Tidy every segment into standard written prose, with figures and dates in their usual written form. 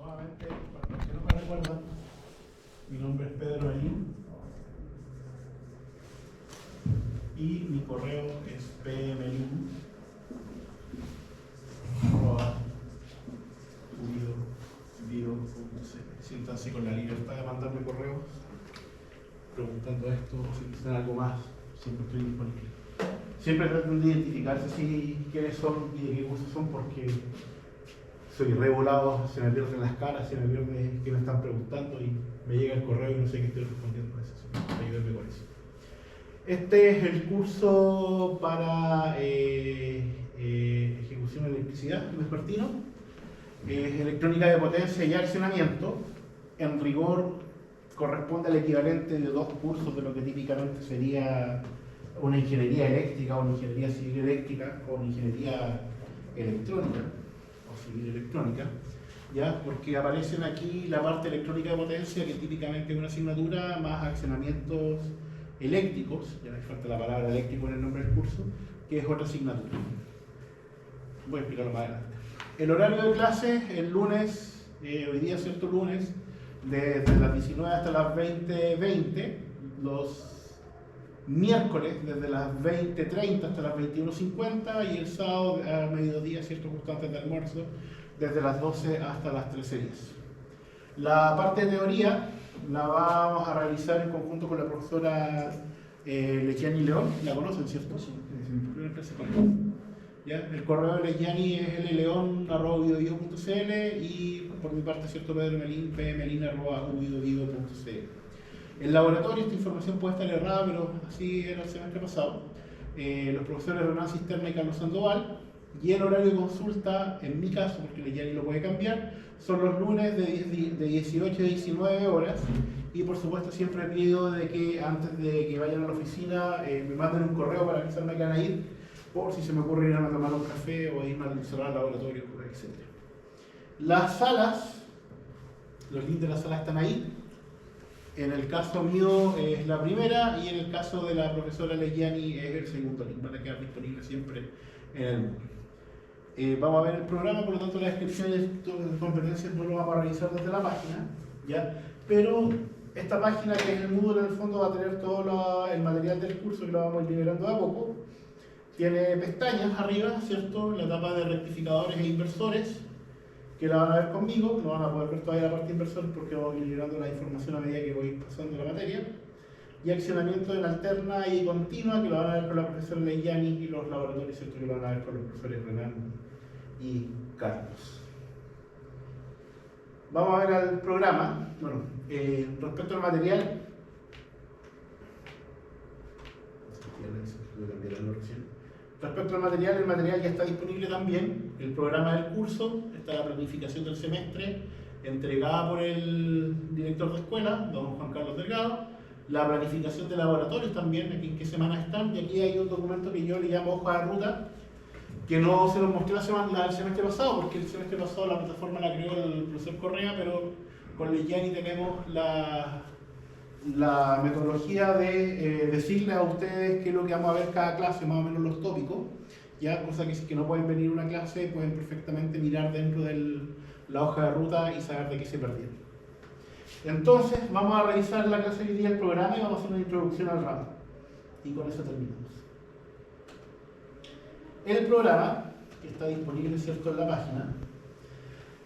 Nuevamente, para los que no me recuerdan, mi nombre es Pedro Melín y mi correo es pmelin@ubido.cl. Siéntanse con la libertad de mandarme correos preguntando esto o si necesitan algo más, siempre estoy disponible. Siempre traten de identificarse quiénes son y de qué cursos son, porque soy revolado, se me pierden las caras, se me pierde qué me están preguntando y me llega el correo y no sé qué estoy respondiendo a eso. Ayúdenme con eso. Este es el curso para ejecución de electricidad vespertino. Es electrónica de potencia y accionamiento. En rigor corresponde al equivalente de 2 cursos de lo que típicamente sería una ingeniería eléctrica o una ingeniería civil eléctrica o una ingeniería electrónica o civil electrónica, ¿ya? Porque aparecen aquí la parte electrónica de potencia, que típicamente es una asignatura, más accionamientos eléctricos, ya me falta la palabra eléctrico en el nombre del curso, que es otra asignatura. Voy a explicarlo más adelante. El horario de clases, el lunes, hoy día es cierto lunes, desde las 19 hasta las 20:20, los miércoles desde las 20:30 hasta las 21:50 y el sábado a mediodía, cierto, justo antes de almuerzo, desde las 12 hasta las 13:10. La parte de teoría la vamos a realizar en conjunto con la profesora Legiani León. ¿La conocen, cierto? Sí. ¿Ya? El correo de Legiani es lleon@ubido.cl y por mi parte, cierto, Pedro Melín, pmelin@ubido.cl. El laboratorio, esta información puede estar errada, pero así era el semestre pasado. Los profesores Renan Cisterna y Carlos Sandoval. Y el horario de consulta, en mi caso, porque ya ni lo puede cambiar, son los lunes de 18 a 19 horas. Y por supuesto siempre pido de que antes de que vayan a la oficina me manden un correo para avisarme que van a ir, por si se me ocurre ir a tomar un café o irme al laboratorio, etc. Las salas, los links de la sala están ahí. En el caso mío es la primera y en el caso de la profesora Legiani es el segundo link. Van a quedar disponibles siempre en el Moodle. Vamos a ver el programa, por lo tanto la descripción de competencias no lo vamos a revisar desde la página, ¿ya? Pero esta página, que es el Moodle, en el fondo va a tener todo el material del curso, que lo vamos a ir liberando de a poco. Tiene pestañas arriba, ¿cierto? La etapa de rectificadores e inversores, que la van a ver conmigo, no van a poder ver todavía la parte de inversores porque vamos a ir liberando la información a medida que voy pasando la materia. Y accionamiento en alterna y continua, que lo van a ver con la profesora Legiani, y los laboratorios, ¿cierto?, que lo van a ver con los profesores Renan y Carlos. Vamos a ver al programa. Bueno, respecto al material, respecto al material, el material ya está disponible también. El programa del curso, está la planificación del semestre entregada por el director de escuela, don Juan Carlos Delgado. La planificación de laboratorios también, aquí en qué semana están, y aquí hay un documento que yo le llamo hoja de ruta, que no se los mostré el semestre pasado, porque el semestre pasado la plataforma la creó el profesor Correa, pero con Legiani tenemos la metodología de decirle a ustedes qué es lo que vamos a ver cada clase, más o menos los tópicos, ya, cosa que si que no pueden venir a una clase, pueden perfectamente mirar dentro de la hoja de ruta y saber de qué se perdieron. Entonces, vamos a revisar la clase de hoy día, el programa, y vamos a hacer una introducción al RAM. Y con eso terminamos. El programa, que está disponible, ¿cierto?, en la página.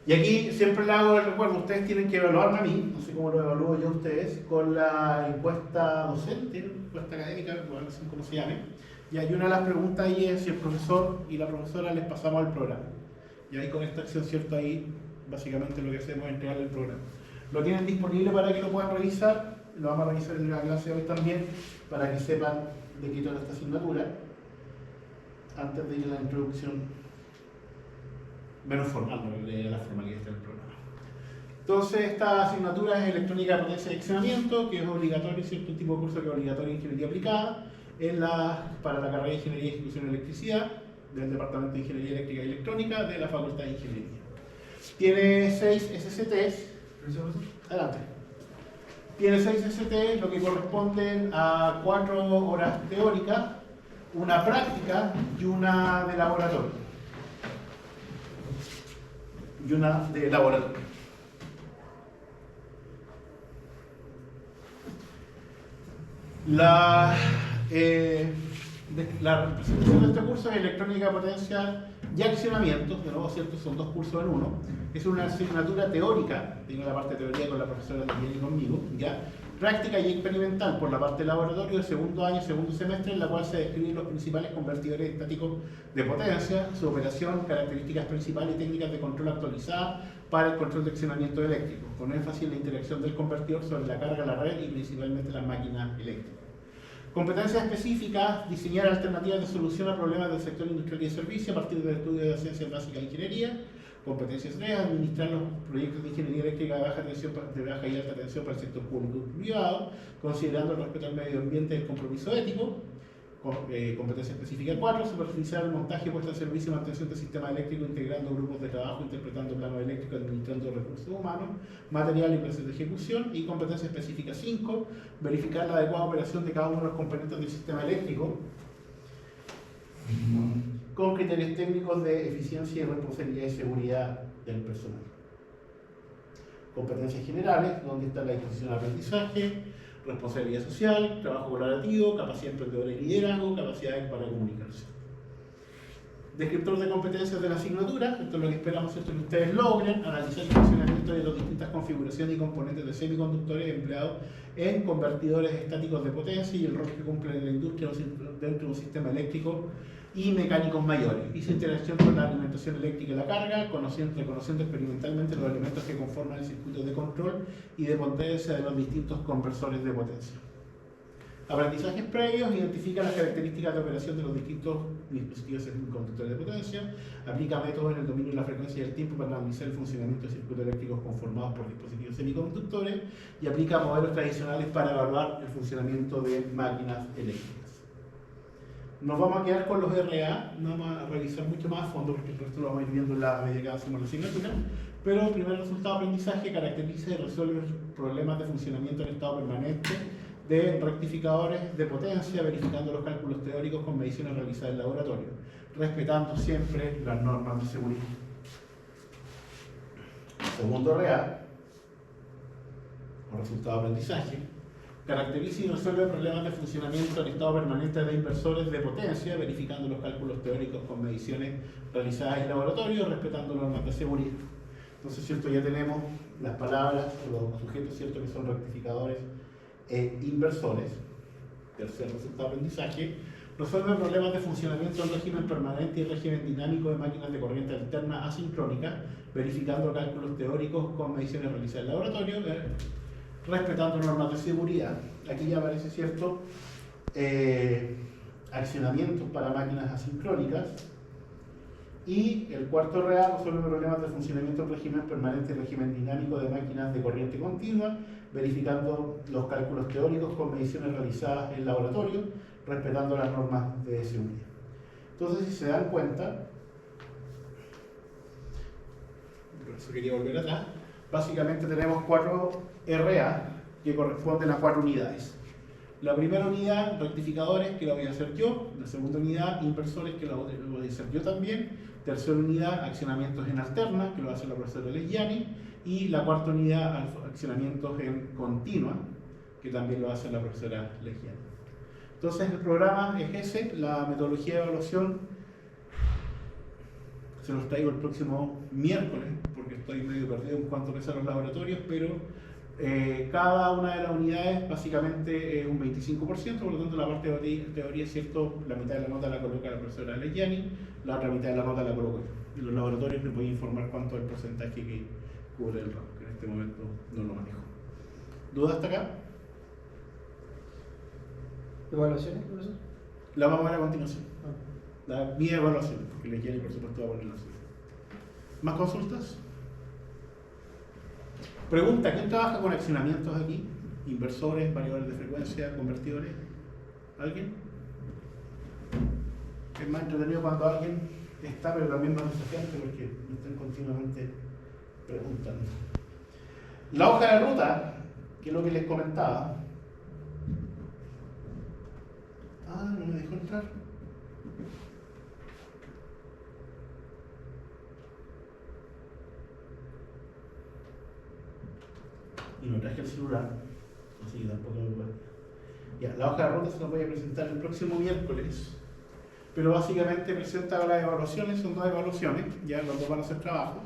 Y aquí siempre le hago el recuerdo, ustedes tienen que evaluarme a mí, no sé cómo lo evalúo yo a ustedes, con la encuesta docente, encuesta académica, no sé cómo se llame. Y hay una de las preguntas ahí es si el profesor y la profesora les pasamos el programa. Y ahí con esta acción, ¿cierto?, ahí básicamente lo que hacemos es entregarle el programa. Lo tienen disponible para que lo puedan revisar, lo vamos a revisar en la clase de hoy también, para que sepan de qué trata esta asignatura, antes de ir a la introducción menos formal, no de la formalidad del programa. Entonces, esta asignatura es electrónica de potencia y accionamiento, que es obligatorio, cierto tipo de curso que es obligatorio en ingeniería aplicada, para la carrera de Ingeniería y Ejecución de Electricidad, del Departamento de Ingeniería Eléctrica y Electrónica de la Facultad de Ingeniería. Tiene 6 SCTs. Adelante. Tiene 6 SCTs, lo que corresponden a 4 horas teóricas, una práctica y una de laboratorio. La, la presentación de este curso es electrónica potencial y accionamientos, de nuevo, ¿cierto? Son dos cursos en uno. Es una asignatura teórica, tengo la parte de teoría con la profesora también y conmigo, ¿ya? Práctica y experimental por la parte de laboratorio de segundo año, segundo semestre, en la cual se describen los principales convertidores estáticos de potencia, su operación, características principales y técnicas de control actualizadas para el control de accionamiento eléctrico, con énfasis en la interacción del convertidor sobre la carga, la red y principalmente las máquinas eléctricas. Competencias específicas: diseñar alternativas de solución a problemas del sector industrial y de servicio a partir del estudio de las ciencias básicas de ingeniería. Competencias 3: administrar los proyectos de ingeniería eléctrica de baja, de baja y alta tensión para el sector público y privado, considerando el respeto al medio ambiente y el compromiso ético. Competencia específica 4: supervisar el montaje, puesta en servicio y mantención del sistema eléctrico, integrando grupos de trabajo, interpretando planos eléctricos, administrando recursos humanos, material y plazos de ejecución. Y competencia específica 5: verificar la adecuada operación de cada uno de los componentes del sistema eléctrico con criterios técnicos de eficiencia y responsabilidad y seguridad del personal. Competencias generales, donde está la disposición al aprendizaje, responsabilidad social, trabajo colaborativo, capacidad emprendedora y liderazgo, capacidades para comunicarse. Descriptor de competencias de la asignatura: esto es lo que esperamos, ¿cierto?, que ustedes logren analizar el funcionamiento de las distintas configuraciones y componentes de semiconductores empleados en convertidores estáticos de potencia y el rol que cumplen en la industria dentro de un sistema eléctrico y mecánicos mayores, y su interacción con la alimentación eléctrica y la carga, reconociendo experimentalmente los elementos que conforman el circuito de control y de potencia de los distintos conversores de potencia. Aprendizajes previos: identifica las características de operación de los distintos dispositivos semiconductores de potencia, aplica métodos en el dominio de la frecuencia y el tiempo para analizar el funcionamiento de circuitos eléctricos conformados por dispositivos semiconductores, y aplica modelos tradicionales para evaluar el funcionamiento de máquinas eléctricas. Nos vamos a quedar con los RA, no vamos a revisar mucho más a fondo porque el resto lo vamos a ir viendo en la medida que hacemos la asignatura. Pero el primer resultado de aprendizaje: caracteriza y resuelve problemas de funcionamiento en estado permanente de rectificadores de potencia, verificando los cálculos teóricos con mediciones realizadas en laboratorio, respetando siempre las normas de seguridad. Segundo RA, o resultado de aprendizaje: caracteriza y resuelve problemas de funcionamiento en estado permanente de inversores de potencia, verificando los cálculos teóricos con mediciones realizadas en laboratorio, respetando normas de seguridad. Entonces, ¿cierto?, ya tenemos las palabras o los sujetos, ¿cierto?, que son rectificadores e inversores. Tercer resultado de aprendizaje: resuelve problemas de funcionamiento en régimen permanente y régimen dinámico de máquinas de corriente alterna asincrónica, verificando cálculos teóricos con mediciones realizadas en laboratorio, respetando normas de seguridad. Aquí ya aparece, ¿cierto?, accionamientos para máquinas asincrónicas. Y el cuarto RA: resuelve problemas de funcionamiento en régimen permanente y régimen dinámico de máquinas de corriente continua, verificando los cálculos teóricos con mediciones realizadas en laboratorio, respetando las normas de seguridad. Entonces, si se dan cuenta, por eso quería volver atrás, básicamente tenemos 4 RA que corresponden a 4 unidades. La primera unidad, rectificadores, que la voy a hacer yo. La segunda unidad, inversores, que la voy a hacer yo también. Tercera unidad, accionamientos en alterna, que lo va a hacer la profesora Lesgiani. Y la cuarta unidad, accionamientos en continua, que también lo va a hacer la profesora Lesgiani. Entonces, el programa es ese. La metodología de evaluación se los traigo el próximo miércoles, porque estoy medio perdido en cuanto a los laboratorios, pero cada una de las unidades básicamente es un 25%, por lo tanto la parte de teoría es cierto, la mitad de la nota la coloca la profesora Lesgiani, la otra mitad de la nota la coloco yo. En los laboratorios les voy a informar cuánto es el porcentaje que cubre el ramo, que en este momento no lo manejo. ¿Dudas hasta acá? ¿Evaluaciones, profesor? La vamos a ver a continuación. Mi evaluación, porque Lesgiani por supuesto va a poner la suya. ¿Más consultas? Pregunta: ¿quién trabaja con accionamientos aquí? Inversores, variadores de frecuencia, convertidores. ¿Alguien? Es más entretenido cuando alguien está, pero también más desafiante porque me están continuamente preguntando. La hoja de ruta, que es lo que les comentaba. No me dejó entrar. Y no traje el celular, así que tampoco me puedo. Ya, la hoja de ruta se nos voy a presentar el próximo miércoles, pero básicamente presenta las evaluaciones, son 2 evaluaciones, ya los 2 van a ser trabajos.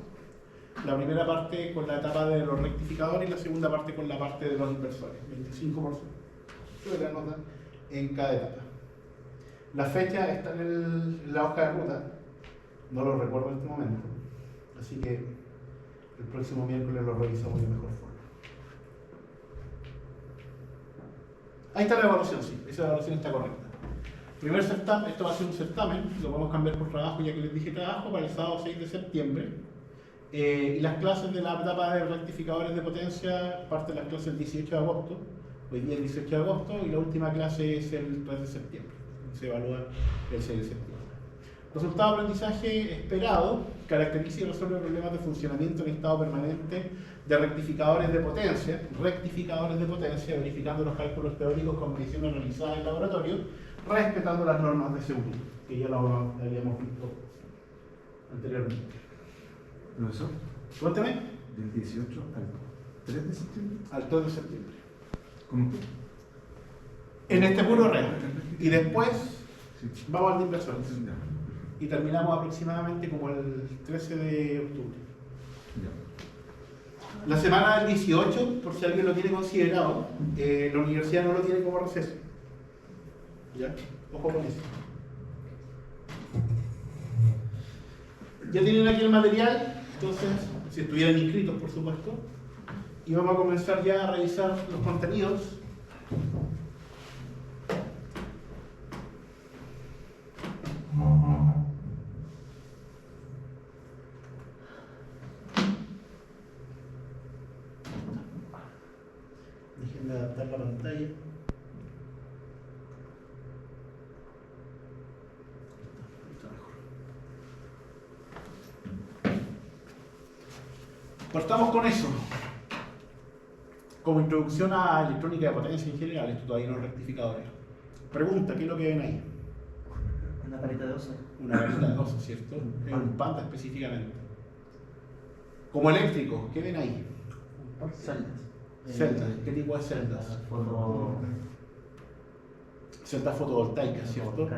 La primera parte con la etapa de los rectificadores y la segunda parte con la parte de los inversores, 25% de la nota en cada etapa. La fecha está en la hoja de ruta, no lo recuerdo en este momento, así que el próximo miércoles lo revisamos de mejor forma. Ahí está la evaluación, sí, esa evaluación está correcta. Primer certamen, esto va a ser un certamen, lo vamos a cambiar por trabajo ya que les dije trabajo, para el sábado 6 de septiembre. Y las clases de la etapa de rectificadores de potencia parten las clases el 18 de agosto, hoy día el 18 de agosto, y la última clase es el 3 de septiembre, se evalúa el 6 de septiembre. Resultado de aprendizaje esperado: caracteriza y resuelve problemas de funcionamiento en estado permanente de rectificadores de potencia, verificando los cálculos teóricos con mediciones realizadas en laboratorio, respetando las normas de seguridad, que ya lo habíamos visto anteriormente. ¿Profesor? Cuéntame. Del 18 al 3 de septiembre. Al 3 de septiembre. ¿Cómo? En este puro red. Y después Sí. vamos al de inversores. Ya. Y terminamos aproximadamente como el 13 de octubre. Ya. La semana del 18, por si alguien lo tiene considerado, la universidad no lo tiene como receso. ¿Ya? Ojo con eso. Ya tienen aquí el material, entonces, si estuvieran inscritos, por supuesto. Y vamos a comenzar ya a revisar los contenidos. Déjenme adaptar la pantalla. Partamos con eso. Como introducción a electrónica de potencia en general, esto todavía no es rectificadores. Pregunta, ¿qué es lo que ven ahí? Una carita de oso. Una varita de oso, ¿cierto? Es un panda específicamente. Como eléctrico, ¿qué ven ahí? Celdas. Celdas. ¿Qué tipo de celdas? Celdas fotovoltaicas, ¿cierto?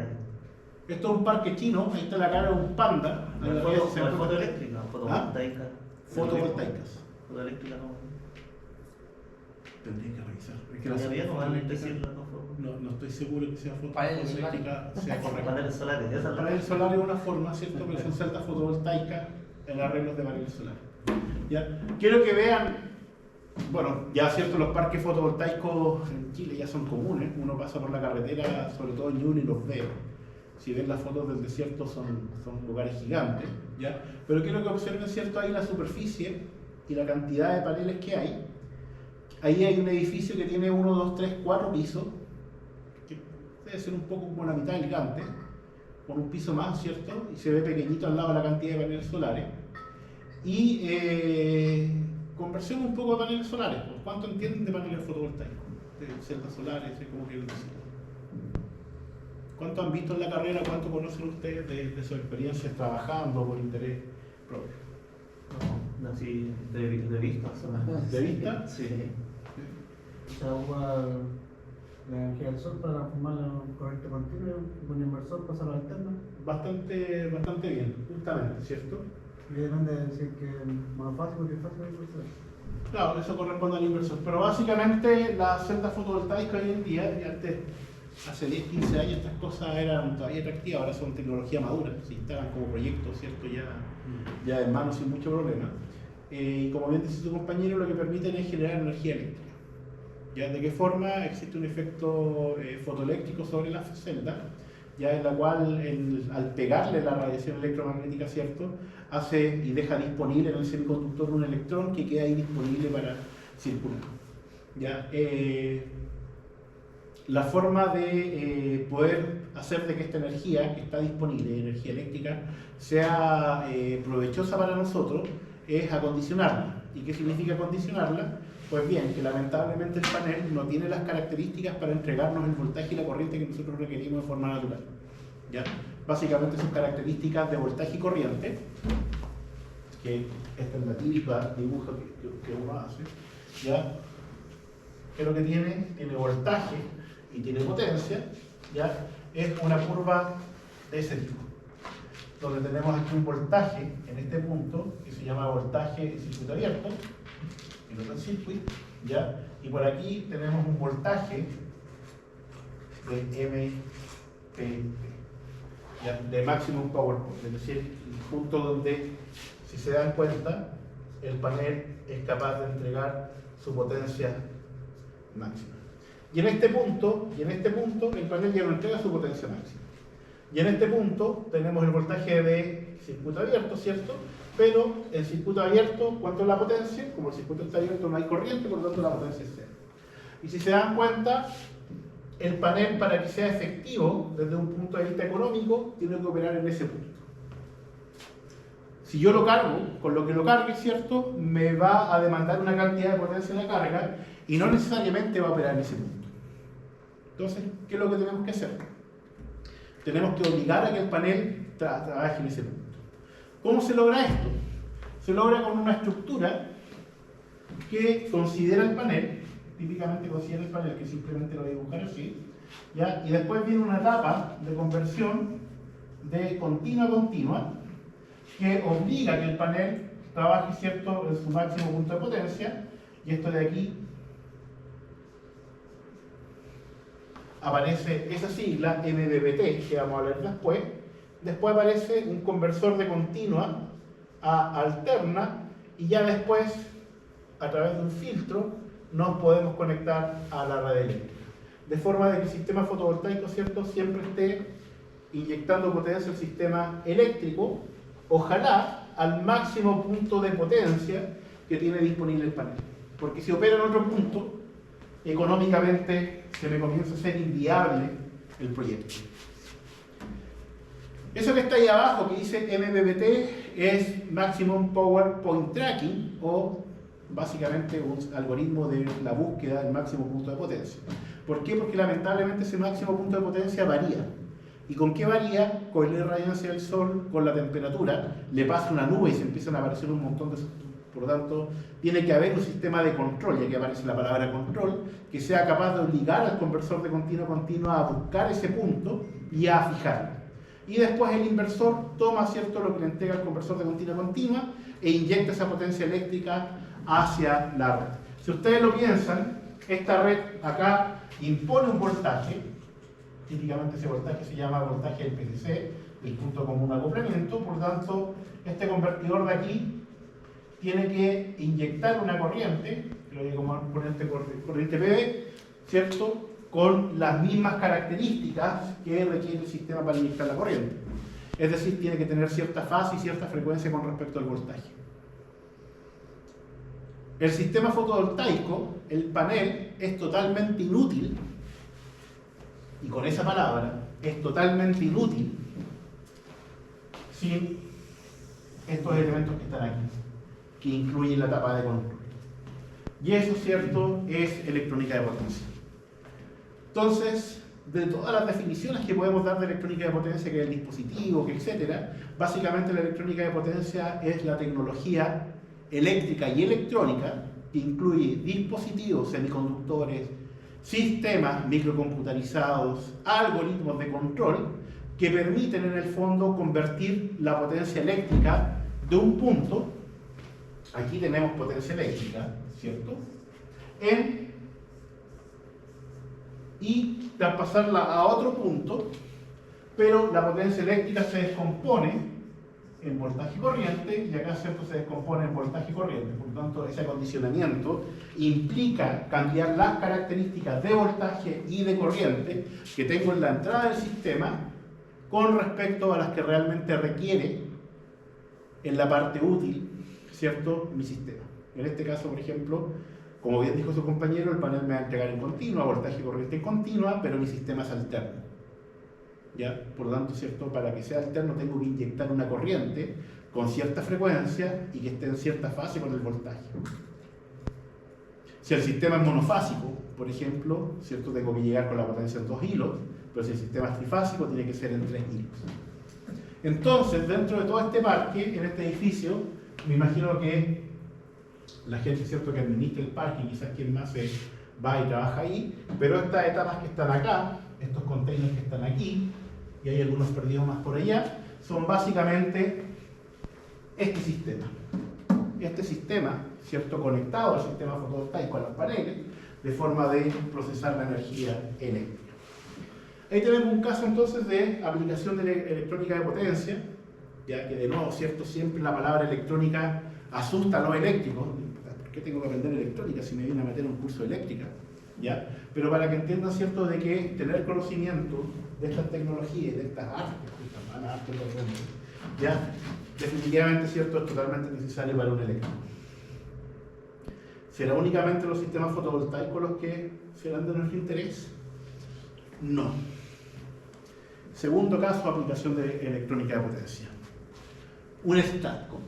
Esto es un parque chino, ahí está la cara de un panda. Fotoeléctrica, fotovoltaica. Fotovoltaicas. Fotoeléctrica no. Tendría que revisar. Es que ¿Todavía bien o van a fotoeléctrica- decir las dos formas? no estoy seguro que sea Paneles fotoeléctrica sea correcta. Paneles solares, esa es la Paneles solares es una forma, ¿cierto? Pero son celdas fotovoltaicas en arreglos de paneles solares. ¿Ya? Quiero que vean, bueno, ya cierto, los parques fotovoltaicos en Chile ya son comunes. Uno pasa por la carretera, sobre todo en Ñuble, y los ve. Si ven las fotos del desierto, son lugares gigantes, ¿ya? Pero quiero que observen, ¿cierto? Ahí la superficie y la cantidad de paneles que hay. Ahí hay un edificio que tiene 1, 2, 3, 4 pisos, que debe ser un poco como la mitad del gigante, con un piso más, ¿cierto? Y se ve pequeñito al lado de la cantidad de paneles solares. Y conversión un poco de paneles solares. ¿Pues cuánto entienden de paneles fotovoltaicos? De celdas solares, ¿cómo quieren decirlo? ¿Cuánto han visto en la carrera? ¿Cuánto conocen ustedes de sus experiencias trabajando por interés propio? No, así de vista. ¿De vista? Sí. Se ocupa la energía del sol para transformarla en corriente continua y con un inversor pasar a la alterna. Bastante bien, justamente, ¿cierto? Y depende de decir que es más fácil o que es fácil el inversor. Claro, eso corresponde al inversor. Pero básicamente las celdas fotovoltaicas hoy en día, y antes, hace 10, 15 años, estas cosas eran todavía atractivas, ahora son tecnología madura, se instalan como proyectos, ¿cierto? Ya en mano sin mucho problema. Y como bien dice tu compañero, lo que permiten es generar energía eléctrica. ¿Ya? ¿De qué forma? Existe un efecto fotoeléctrico sobre la celda, ya en la cual al pegarle la radiación electromagnética, ¿cierto?, hace y deja disponible en el semiconductor un electrón que queda ahí disponible para circular. ¿Ya? La forma de poder hacer de que esta energía que está disponible, energía eléctrica, sea provechosa para nosotros es acondicionarla. ¿Y qué significa acondicionarla? Pues bien, que lamentablemente el panel no tiene las características para entregarnos el voltaje y la corriente que nosotros requerimos de forma natural. ¿Ya? Básicamente sus características de voltaje y corriente, que esta es la típica dibujo que uno hace, ¿ya? ¿Qué es lo que tiene? Tiene voltaje y tiene potencia, ¿ya? Es una curva de ese tipo, donde tenemos aquí un voltaje en este punto que se llama voltaje en circuito abierto, en open circuit, ¿ya? Y por aquí tenemos un voltaje de MPP, ¿ya? De maximum power point, es decir, el punto donde, si se dan cuenta, el panel es capaz de entregar su potencia máxima. Y en este punto, el panel ya no entrega su potencia máxima. Y en este punto tenemos el voltaje de circuito abierto, ¿cierto? Pero en circuito abierto, ¿cuánto es la potencia? Como el circuito está abierto no hay corriente, por lo tanto la potencia es cero. Y si se dan cuenta, el panel, para que sea efectivo desde un punto de vista económico, tiene que operar en ese punto. Si yo lo cargo, con lo que lo cargue, ¿cierto? Me va a demandar una cantidad de potencia en la carga y no necesariamente va a operar en ese punto. Entonces, ¿qué es lo que tenemos que hacer? Tenemos que obligar a que el panel trabaje en ese punto. ¿Cómo se logra esto? Se logra con una estructura que considera el panel, típicamente considera el panel, que simplemente lo voy a dibujar así, ¿ya? Y después viene una etapa de conversión de continua a continua, que obliga a que el panel trabaje, ¿cierto?, en su máximo punto de potencia, y esto de aquí aparece esa sigla MPPT, que vamos a ver después. Después aparece un conversor de continua a alterna, y ya después, a través de un filtro, nos podemos conectar a la red eléctrica. De forma de que el sistema fotovoltaico, ¿cierto?, siempre esté inyectando potencia al sistema eléctrico, ojalá al máximo punto de potencia que tiene disponible el panel. Porque si opera en otro punto, económicamente se me comienza a ser inviable el proyecto. Eso que está ahí abajo, que dice MPPT, es Maximum Power Point Tracking, o básicamente un algoritmo de la búsqueda del máximo punto de potencia. ¿Por qué? Porque lamentablemente ese máximo punto de potencia varía. ¿Y con qué varía? Con la irradiancia del sol, con la temperatura. Le pasa una nube y se empiezan a aparecer un montón de... Por lo tanto, tiene que haber un sistema de control, ya que aparece la palabra control, que sea capaz de obligar al conversor de continua a continua a buscar ese punto y a fijarlo. Y después el inversor toma, ¿cierto?, lo que le entrega el conversor de continua a continua e inyecta esa potencia eléctrica hacia la red. Si ustedes lo piensan, esta red acá impone un voltaje, típicamente ese voltaje se llama voltaje del PTC, el punto común de acoplamiento. Por lo tanto, este convertidor de aquí tiene que inyectar una corriente, que lo voy a poner corriente PV, ¿cierto?, con las mismas características que requiere el sistema para inyectar la corriente. Es decir, tiene que tener cierta fase y cierta frecuencia con respecto al voltaje. El sistema fotovoltaico, el panel, es totalmente inútil, y con esa palabra, es totalmente inútil sin estos elementos que están aquí, que incluyen la etapa de control. Y eso, cierto, es electrónica de potencia. Entonces, de todas las definiciones que podemos dar de electrónica de potencia, que es el dispositivo, que etcétera, básicamente la electrónica de potencia es la tecnología eléctrica y electrónica que incluye dispositivos, semiconductores, sistemas microcomputarizados, algoritmos de control que permiten en el fondo convertir la potencia eléctrica de un punto, aquí tenemos potencia eléctrica, ¿cierto?, y traspasarla a otro punto, pero la potencia eléctrica se descompone en voltaje corriente, y acá, ¿cierto?, se descompone en voltaje corriente. Por lo tanto, ese acondicionamiento implica cambiar las características de voltaje y de corriente que tengo en la entrada del sistema con respecto a las que realmente requiere en la parte útil, ¿cierto?, mi sistema. En este caso, por ejemplo, como bien dijo su compañero, el panel me va a entregar en continua, voltaje y corriente en continua, pero mi sistema es alterno. ¿Ya? Por lo tanto, ¿cierto?, para que sea alterno tengo que inyectar una corriente con cierta frecuencia y que esté en cierta fase con el voltaje. Si el sistema es monofásico, por ejemplo, ¿cierto?, tengo que llegar con la potencia en 2 hilos, pero si el sistema es trifásico tiene que ser en 3 hilos. Entonces, dentro de todo este parque, en este edificio, me imagino que la gente, ¿cierto?, que administra el parque, quizás quien más se va y trabaja ahí, pero estas etapas que están acá, estos containers que están aquí, y hay algunos perdidos más por allá, son básicamente este sistema. Este sistema, ¿cierto? Conectado al sistema fotovoltaico, a los paneles, de forma de procesar la energía eléctrica. Ahí tenemos un caso entonces de aplicación de electrónica de potencia, ya que de nuevo, ¿cierto? Siempre la palabra electrónica asusta a los eléctricos. ¿Por qué tengo que aprender electrónica si me viene a meter un curso de eléctrica? ¿Ya? Pero para que entiendan, ¿cierto?, de que tener conocimiento de estas tecnologías, de estas artes, estas malas artes, por ejemplo, ¿ya? Definitivamente, ¿cierto?, es totalmente necesario para un eléctrico. ¿Será únicamente los sistemas fotovoltaicos los que serán de nuestro interés? No. Segundo caso, aplicación de electrónica de potencia. Un STATCOM.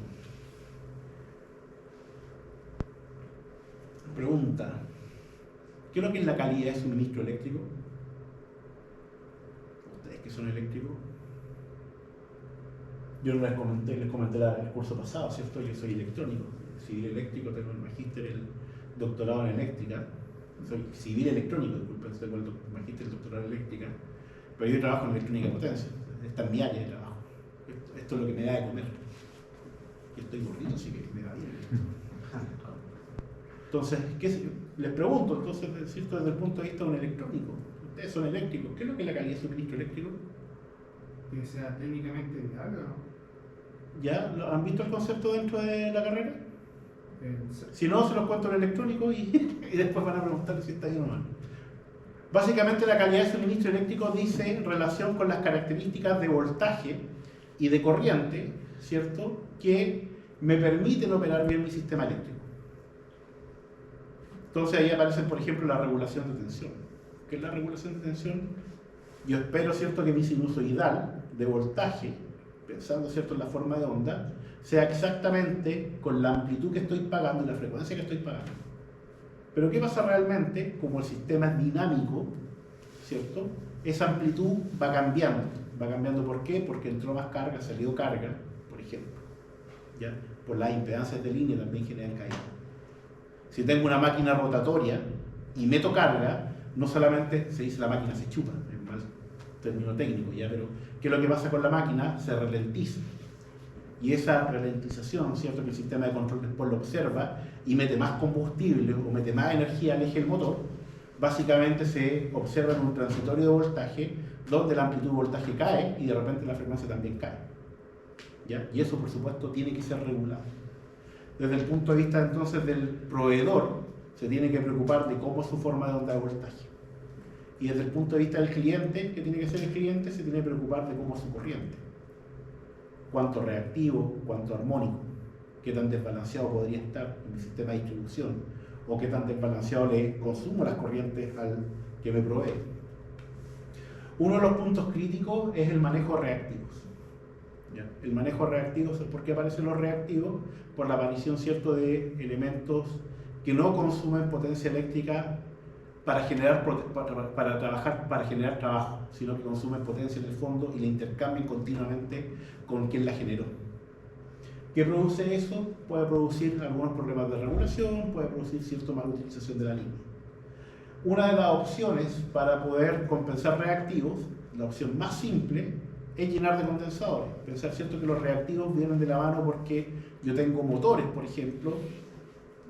Pregunta: ¿qué es lo que es la calidad de suministro eléctrico? ¿Ustedes que son eléctricos? Yo no les comenté el curso pasado, ¿cierto? Yo soy electrónico, civil eléctrico, tengo el magíster, el doctorado en eléctrica. Soy civil electrónico, disculpen, tengo el magíster, el doctorado en eléctrica, pero yo trabajo en electrónica de potencia. Esta es mi área de trabajo. Esto es lo que me da de comer. Yo estoy gordito, así que me da bien. Entonces, les pregunto, entonces, ¿cierto?, desde el punto de vista de un electrónico, ustedes son eléctricos, ¿qué es lo que es la calidad de suministro eléctrico? Que sea técnicamente viable, ¿no? ¿Ya? ¿Han visto el concepto dentro de la carrera? Si no, se los cuento en electrónico y después van a preguntar si está bien o mal. Básicamente, la calidad de suministro eléctrico dice en relación con las características de voltaje y de corriente, ¿cierto?, que me permiten operar bien mi sistema eléctrico. Entonces ahí aparece, por ejemplo, la regulación de tensión. ¿Qué es la regulación de tensión? Yo espero, ¿cierto?, que mi sinusoidal de voltaje, pensando, ¿cierto?, en la forma de onda, sea exactamente con la amplitud que estoy pagando y la frecuencia que estoy pagando. Pero ¿qué pasa realmente? Como el sistema es dinámico, ¿cierto?, esa amplitud va cambiando. ¿Va cambiando por qué? Porque entró más carga, salió carga, por ejemplo. ¿Ya? Por las impedancias de línea también generan caída. Si tengo una máquina rotatoria y meto carga, no solamente se dice la máquina se chupa, es un mal término técnico, ¿ya? Pero ¿qué es lo que pasa con la máquina? Se ralentiza. Y esa ralentización, ¿cierto?, que el sistema de control después lo observa y mete más combustible o mete más energía al eje del motor, básicamente se observa en un transitorio de voltaje donde la amplitud de voltaje cae y de repente la frecuencia también cae. ¿Ya? Y eso, por supuesto, tiene que ser regulado. Desde el punto de vista entonces del proveedor, se tiene que preocupar de cómo es su forma de onda de voltaje. Y desde el punto de vista del cliente, ¿qué tiene que ser el cliente? Se tiene que preocupar de cómo es su corriente. Cuánto reactivo, cuánto armónico, qué tan desbalanceado podría estar en mi sistema de distribución, o qué tan desbalanceado le consumo las corrientes al que me provee. Uno de los puntos críticos es el manejo de reactivos. ¿Ya? El manejo de reactivos, ¿por qué aparecen los reactivos? Por la aparición, ¿cierto?, de elementos que no consumen potencia eléctrica para generar trabajo, sino que consumen potencia en el fondo y la intercambian continuamente con quien la generó. ¿Qué produce eso? Puede producir algunos problemas de regulación, puede producir cierta mala utilización de la línea. Una de las opciones para poder compensar reactivos, la opción más simple, es llenar de condensadores. Pensar, ¿cierto?, que los reactivos vienen de la mano porque yo tengo motores, por ejemplo,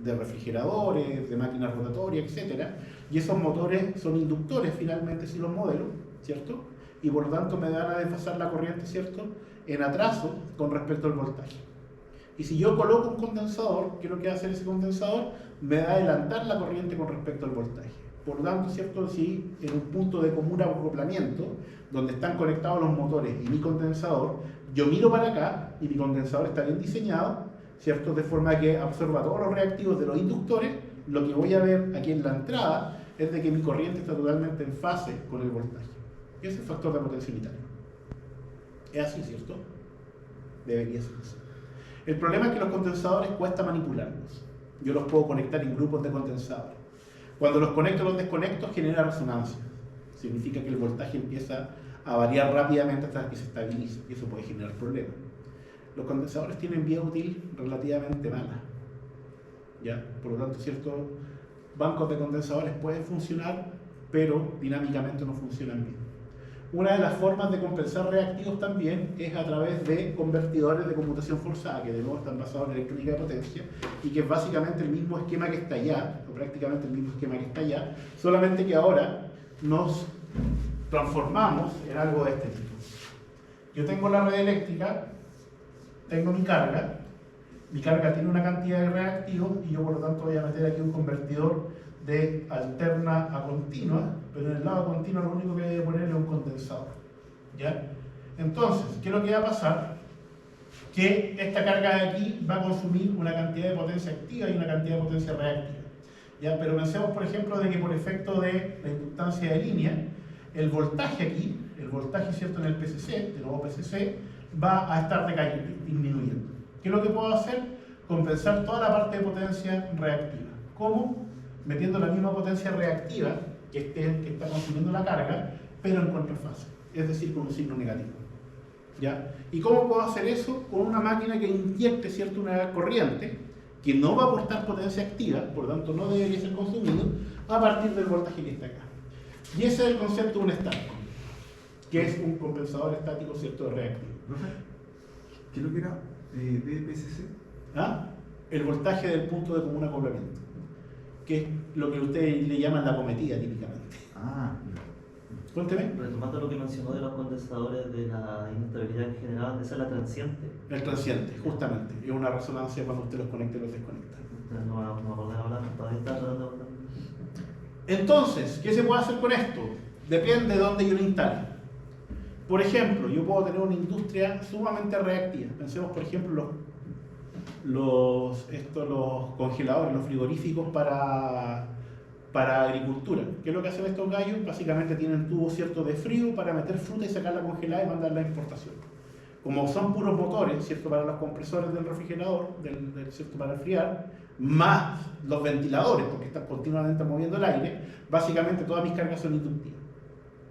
de refrigeradores, de máquinas rotatorias, etc. Y esos motores son inductores finalmente si los modelo, ¿cierto? Y por lo tanto me van a desfasar la corriente, ¿cierto?, en atraso con respecto al voltaje. Y si yo coloco un condensador, ¿qué es lo que va a hacer ese condensador? Me va a adelantar la corriente con respecto al voltaje. Por lo tanto, ¿cierto?, si en un punto de común acoplamiento, donde están conectados los motores y mi condensador, yo miro para acá y mi condensador está bien diseñado, ¿cierto?, de forma que absorba todos los reactivos de los inductores, lo que voy a ver aquí en la entrada es de que mi corriente está totalmente en fase con el voltaje. Ese es el factor de potencia unitaria. Es así, ¿cierto? Debería ser así. El problema es que los condensadores cuesta manipularlos. Yo los puedo conectar en grupos de condensadores. Cuando los conecto o los desconecto genera resonancia. Significa que el voltaje empieza a variar rápidamente hasta que se estabiliza y eso puede generar problemas. Los condensadores tienen vida útil relativamente mala. ¿Ya? Por lo tanto, ¿cierto?, bancos de condensadores pueden funcionar, pero dinámicamente no funcionan bien. Una de las formas de compensar reactivos también es a través de convertidores de conmutación forzada, que de nuevo están basados en electrónica de potencia, y que es básicamente el mismo esquema que está allá, o prácticamente el mismo esquema que está allá, solamente que ahora nos transformamos en algo de este tipo. Yo tengo la red eléctrica, tengo mi carga tiene una cantidad de reactivos, y yo por lo tanto voy a meter aquí un convertidor de alterna a continua, pero en el lado continua lo único que voy a poner es un condensador. ¿Ya? Entonces, ¿qué es lo que va a pasar? Que esta carga de aquí va a consumir una cantidad de potencia activa y una cantidad de potencia reactiva. ¿Ya? Pero pensemos, por ejemplo, de que por efecto de la inductancia de línea, el voltaje aquí, el voltaje, ¿cierto?, en el PCC, de nuevo PCC, va a estar disminuyendo. ¿Qué es lo que puedo hacer? Compensar toda la parte de potencia reactiva. ¿Cómo? Metiendo la misma potencia reactiva que está consumiendo la carga, pero en contrafase, es decir, con un signo negativo. ¿Ya? ¿Y cómo puedo hacer eso? Con una máquina que inyecte, ¿cierto?, una corriente que no va a aportar potencia activa, por lo tanto no debería ser consumido, a partir del voltaje que está acá. Y ese es el concepto de un estático, que es un compensador estático, ¿cierto?, reactivo. ¿Qué es lo que era BPCC? ¿Ah? El voltaje del punto de común acoplamiento, que es lo que ustedes le llaman la cometida típicamente. Ah, Cuénteme. Retomando lo que mencionó de los condensadores de la inestabilidad que generaban, esa es la transiente. El transiente, justamente. Es una resonancia cuando usted los conecta y los desconecta. No me acordé de hablar, todavía estaba tratando de hablar. Entonces, ¿qué se puede hacer con esto? Depende de dónde yo lo instale. Por ejemplo, yo puedo tener una industria sumamente reactiva. Pensemos, por ejemplo, los congeladores, los frigoríficos para agricultura. ¿Qué es lo que hacen estos gallos? Básicamente tienen tubos, ¿cierto?, de frío para meter fruta y sacarla congelada y mandarla a importación. Como son puros motores, ¿cierto?, para los compresores del refrigerador, ¿cierto?, para enfriar, más los ventiladores, porque están continuamente moviendo el aire, básicamente todas mis cargas son inductivas.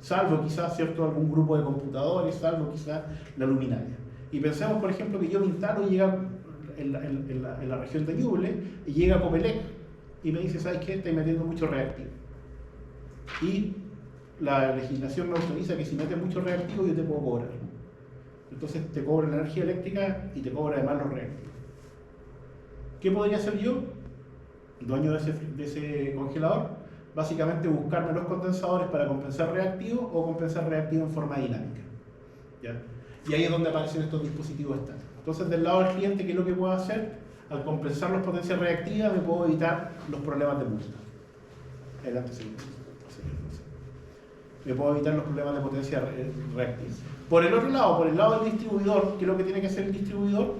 Salvo quizás, ¿cierto?, algún grupo de computadores, salvo quizás la luminaria. Y pensemos, por ejemplo, que yo me instalo y llega en la región de Ñuble, y llega Copelec y me dice, ¿sabes qué? Estáis metiendo mucho reactivo. Y la legislación me autoriza que si metes mucho reactivo yo te puedo cobrar. Entonces te cobro la energía eléctrica y te cobro además los reactivos. ¿Qué podría hacer yo, dueño de ese congelador? Básicamente buscarme los condensadores para compensar reactivo o compensar reactivo en forma dinámica. ¿Ya? Y ahí es donde aparecen estos dispositivos estáticos. Entonces, del lado del cliente, ¿qué es lo que puedo hacer? Al compensar las potencias reactivas me puedo evitar los problemas de multa. Adelante, señor. Me puedo evitar los problemas de potencia reactiva. Por el otro lado, por el lado del distribuidor, ¿qué es lo que tiene que hacer el distribuidor?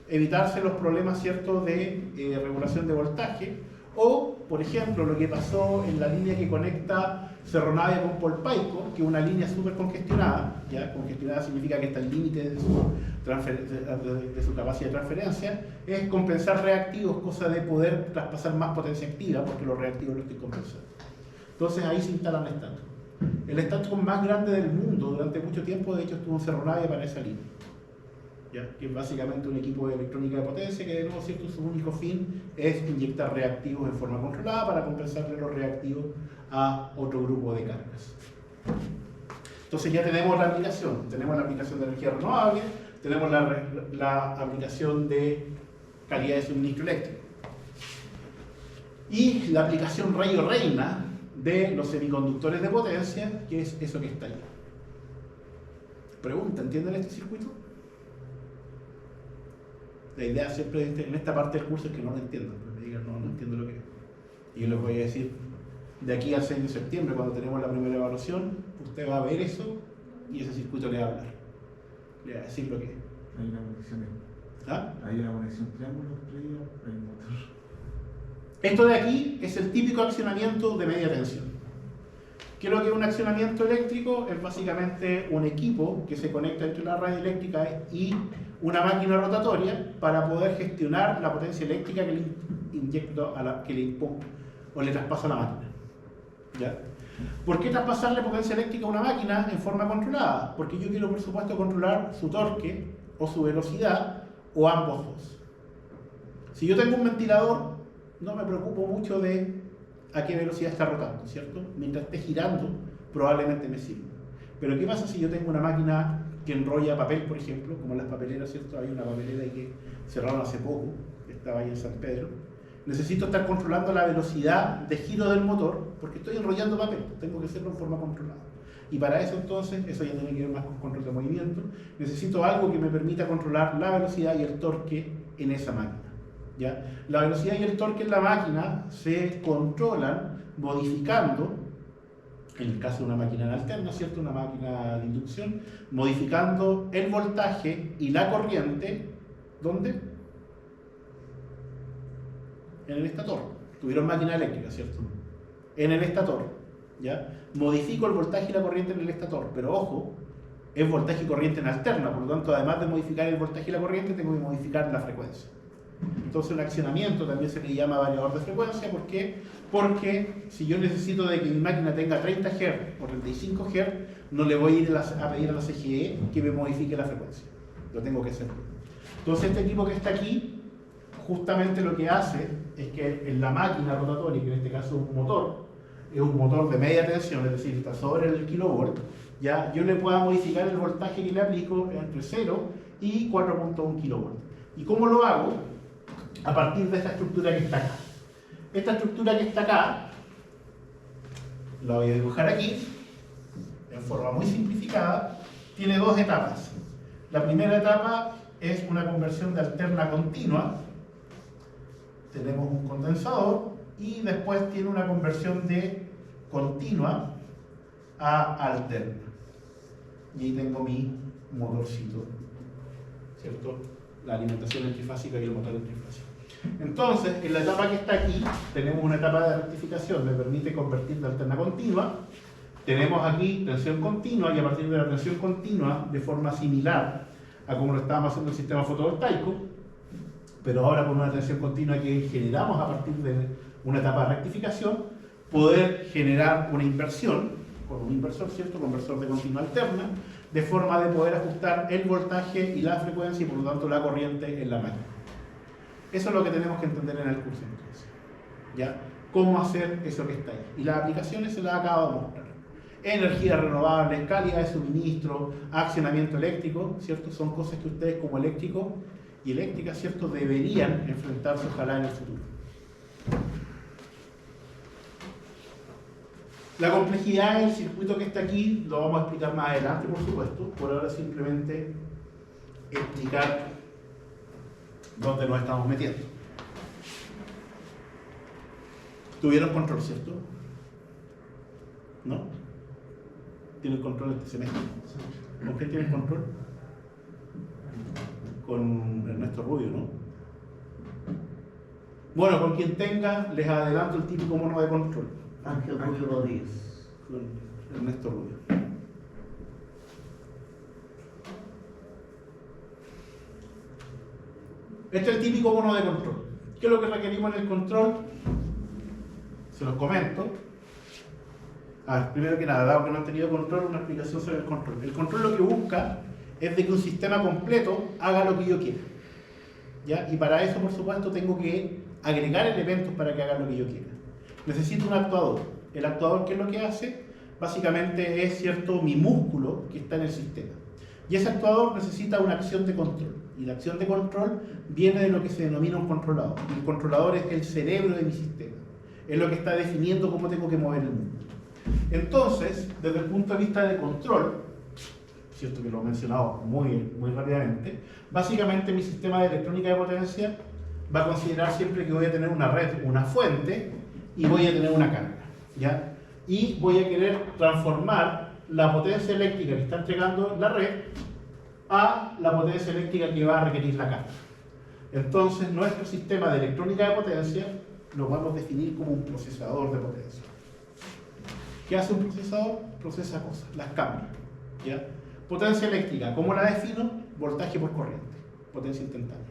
Evitarse los problemas, ¿cierto?, de regulación de voltaje. O, por ejemplo, lo que pasó en la línea que conecta Cerro Navia con Polpaico, que es una línea súper congestionada. ¿Ya? Congestionada significa que está al límite de su capacidad de transferencia. Es compensar reactivos, cosa de poder traspasar más potencia activa, porque los reactivos los estoy compensando. Entonces ahí se instalan estáticos. El estático más grande del mundo durante mucho tiempo, de hecho, estuvo en Cerro Navia para esa línea. ¿Ya? Que es básicamente un equipo de electrónica de potencia que, de nuevo, ¿cierto?, su único fin es inyectar reactivos en forma controlada para compensarle los reactivos a otro grupo de cargas. Entonces ya tenemos la aplicación de energía renovable, tenemos la aplicación de calidad de suministro eléctrico y la aplicación rey o reina de los semiconductores de potencia, que es eso que está ahí. Pregunta, ¿entienden este circuito? La idea siempre en esta parte del curso es que no lo entiendan, me digan, no entiendo lo que es. Y yo les voy a decir, de aquí al 6 de septiembre, cuando tenemos la primera evaluación, usted va a ver eso y ese circuito le va a hablar. Le va a decir lo que es. Hay una conexión. ¿Ah? Hay una conexión triángulo entre ellos, hay un motor. Esto de aquí es el típico accionamiento de media tensión. ¿Qué es lo que es un accionamiento eléctrico? Es básicamente un equipo que se conecta entre la red eléctrica y una máquina rotatoria para poder gestionar la potencia eléctrica que le inyecto que le impongo o le traspaso a la máquina. ¿Ya? ¿Por qué traspasarle potencia eléctrica a una máquina en forma controlada? Porque yo quiero, por supuesto, controlar su torque o su velocidad o ambos dos. Si yo tengo un ventilador, no me preocupo mucho de a qué velocidad está rotando, ¿cierto? Mientras esté girando, probablemente me sirva. Pero ¿qué pasa si yo tengo una máquina que enrolla papel, por ejemplo, como las papeleras, ¿cierto? Hay una papelera ahí que cerraron hace poco, que estaba ahí en San Pedro. Necesito estar controlando la velocidad de giro del motor, porque estoy enrollando papel, tengo que hacerlo en forma controlada. Y para eso entonces, eso ya tiene que ver más con control de movimiento, necesito algo que me permita controlar la velocidad y el torque en esa máquina. ¿Ya? La velocidad y el torque en la máquina se controlan modificando, en el caso de una máquina alterna, ¿cierto? Una máquina de inducción, modificando el voltaje y la corriente, ¿dónde? En el estator. Tuvieron máquina eléctrica, ¿cierto? En el estator, ¿ya? Modifico el voltaje y la corriente en el estator, pero ojo, es voltaje y corriente en alterna, por lo tanto, además de modificar el voltaje y la corriente, tengo que modificar la frecuencia. Entonces, el accionamiento también se le llama variador de frecuencia. ¿Por qué? Porque si yo necesito de que mi máquina tenga 30 Hz o 35 Hz, no le voy a ir a pedir a la CGE que me modifique la frecuencia. Lo tengo que hacer. Entonces, este equipo que está aquí, justamente lo que hace es que en la máquina rotatoria, que en este caso es un motor de media tensión, es decir, está sobre el kilovolt, ya yo le pueda modificar el voltaje que le aplico entre 0 y 4.1 kilovolt. ¿Y cómo lo hago? A partir de esta estructura que está acá. Esta estructura que está acá, la voy a dibujar aquí, en forma muy simplificada, tiene dos etapas. La primera etapa es una conversión de alterna a continua. Tenemos un condensador y después tiene una conversión de continua a alterna. Y ahí tengo mi motorcito, ¿cierto? La alimentación trifásica y el motor trifásico. Entonces, en la etapa que está aquí, tenemos una etapa de rectificación, me permite convertir de alterna a continua. Tenemos aquí tensión continua y a partir de la tensión continua, de forma similar a como lo estábamos haciendo en el sistema fotovoltaico, pero ahora con una tensión continua que generamos a partir de una etapa de rectificación, poder generar una inversión, con un inversor, ¿cierto? Conversor de continua alterna, de forma de poder ajustar el voltaje y la frecuencia y por lo tanto la corriente en la máquina. Eso es lo que tenemos que entender en el curso entonces. ¿Ya? ¿Cómo hacer eso que está ahí? Y las aplicaciones se las acabo de mostrar. Energía renovable, calidad de suministro, accionamiento eléctrico, ¿cierto? Son cosas que ustedes como eléctricos y eléctricas, ¿cierto? Deberían enfrentarse ojalá en el futuro. La complejidad del circuito que está aquí lo vamos a explicar más adelante, por supuesto. Por ahora simplemente explicar dónde nos estamos metiendo. ¿Tuvieron control, cierto? ¿No? ¿Tienen control este semestre? ¿Con quién tienen control? Con Ernesto Rubio, ¿no? Bueno, con quien tenga, les adelanto el típico mono de control. Ángel Rubio Rodríguez. Con Ernesto Rubio. Este es el típico mono de control. ¿Qué es lo que requerimos en el control? Se los comento. Primero que nada, dado que no han tenido control, una explicación sobre el control. El control lo que busca es de que un sistema completo haga lo que yo quiera. ¿Ya? Y para eso, por supuesto, tengo que agregar elementos para que haga lo que yo quiera. Necesito un actuador. El actuador, ¿qué es lo que hace? Básicamente es, ¿cierto?, mi músculo que está en el sistema. Y ese actuador necesita una acción de control. Y la acción de control viene de lo que se denomina un controlador. Y el controlador es el cerebro de mi sistema. Es lo que está definiendo cómo tengo que mover el mundo. Entonces, desde el punto de vista de control, cierto que lo he mencionado muy rápidamente, básicamente mi sistema de electrónica de potencia va a considerar siempre que voy a tener una red, una fuente, y voy a tener una carga, ¿ya? Y voy a querer transformar la potencia eléctrica que está entregando la red a la potencia eléctrica que va a requerir la carga. Entonces, nuestro sistema de electrónica de potencia lo podemos definir como un procesador de potencia. ¿Qué hace un procesador? Procesa cosas, las cambia, ¿ya? Potencia eléctrica, ¿cómo la defino? Voltaje por corriente, potencia instantánea,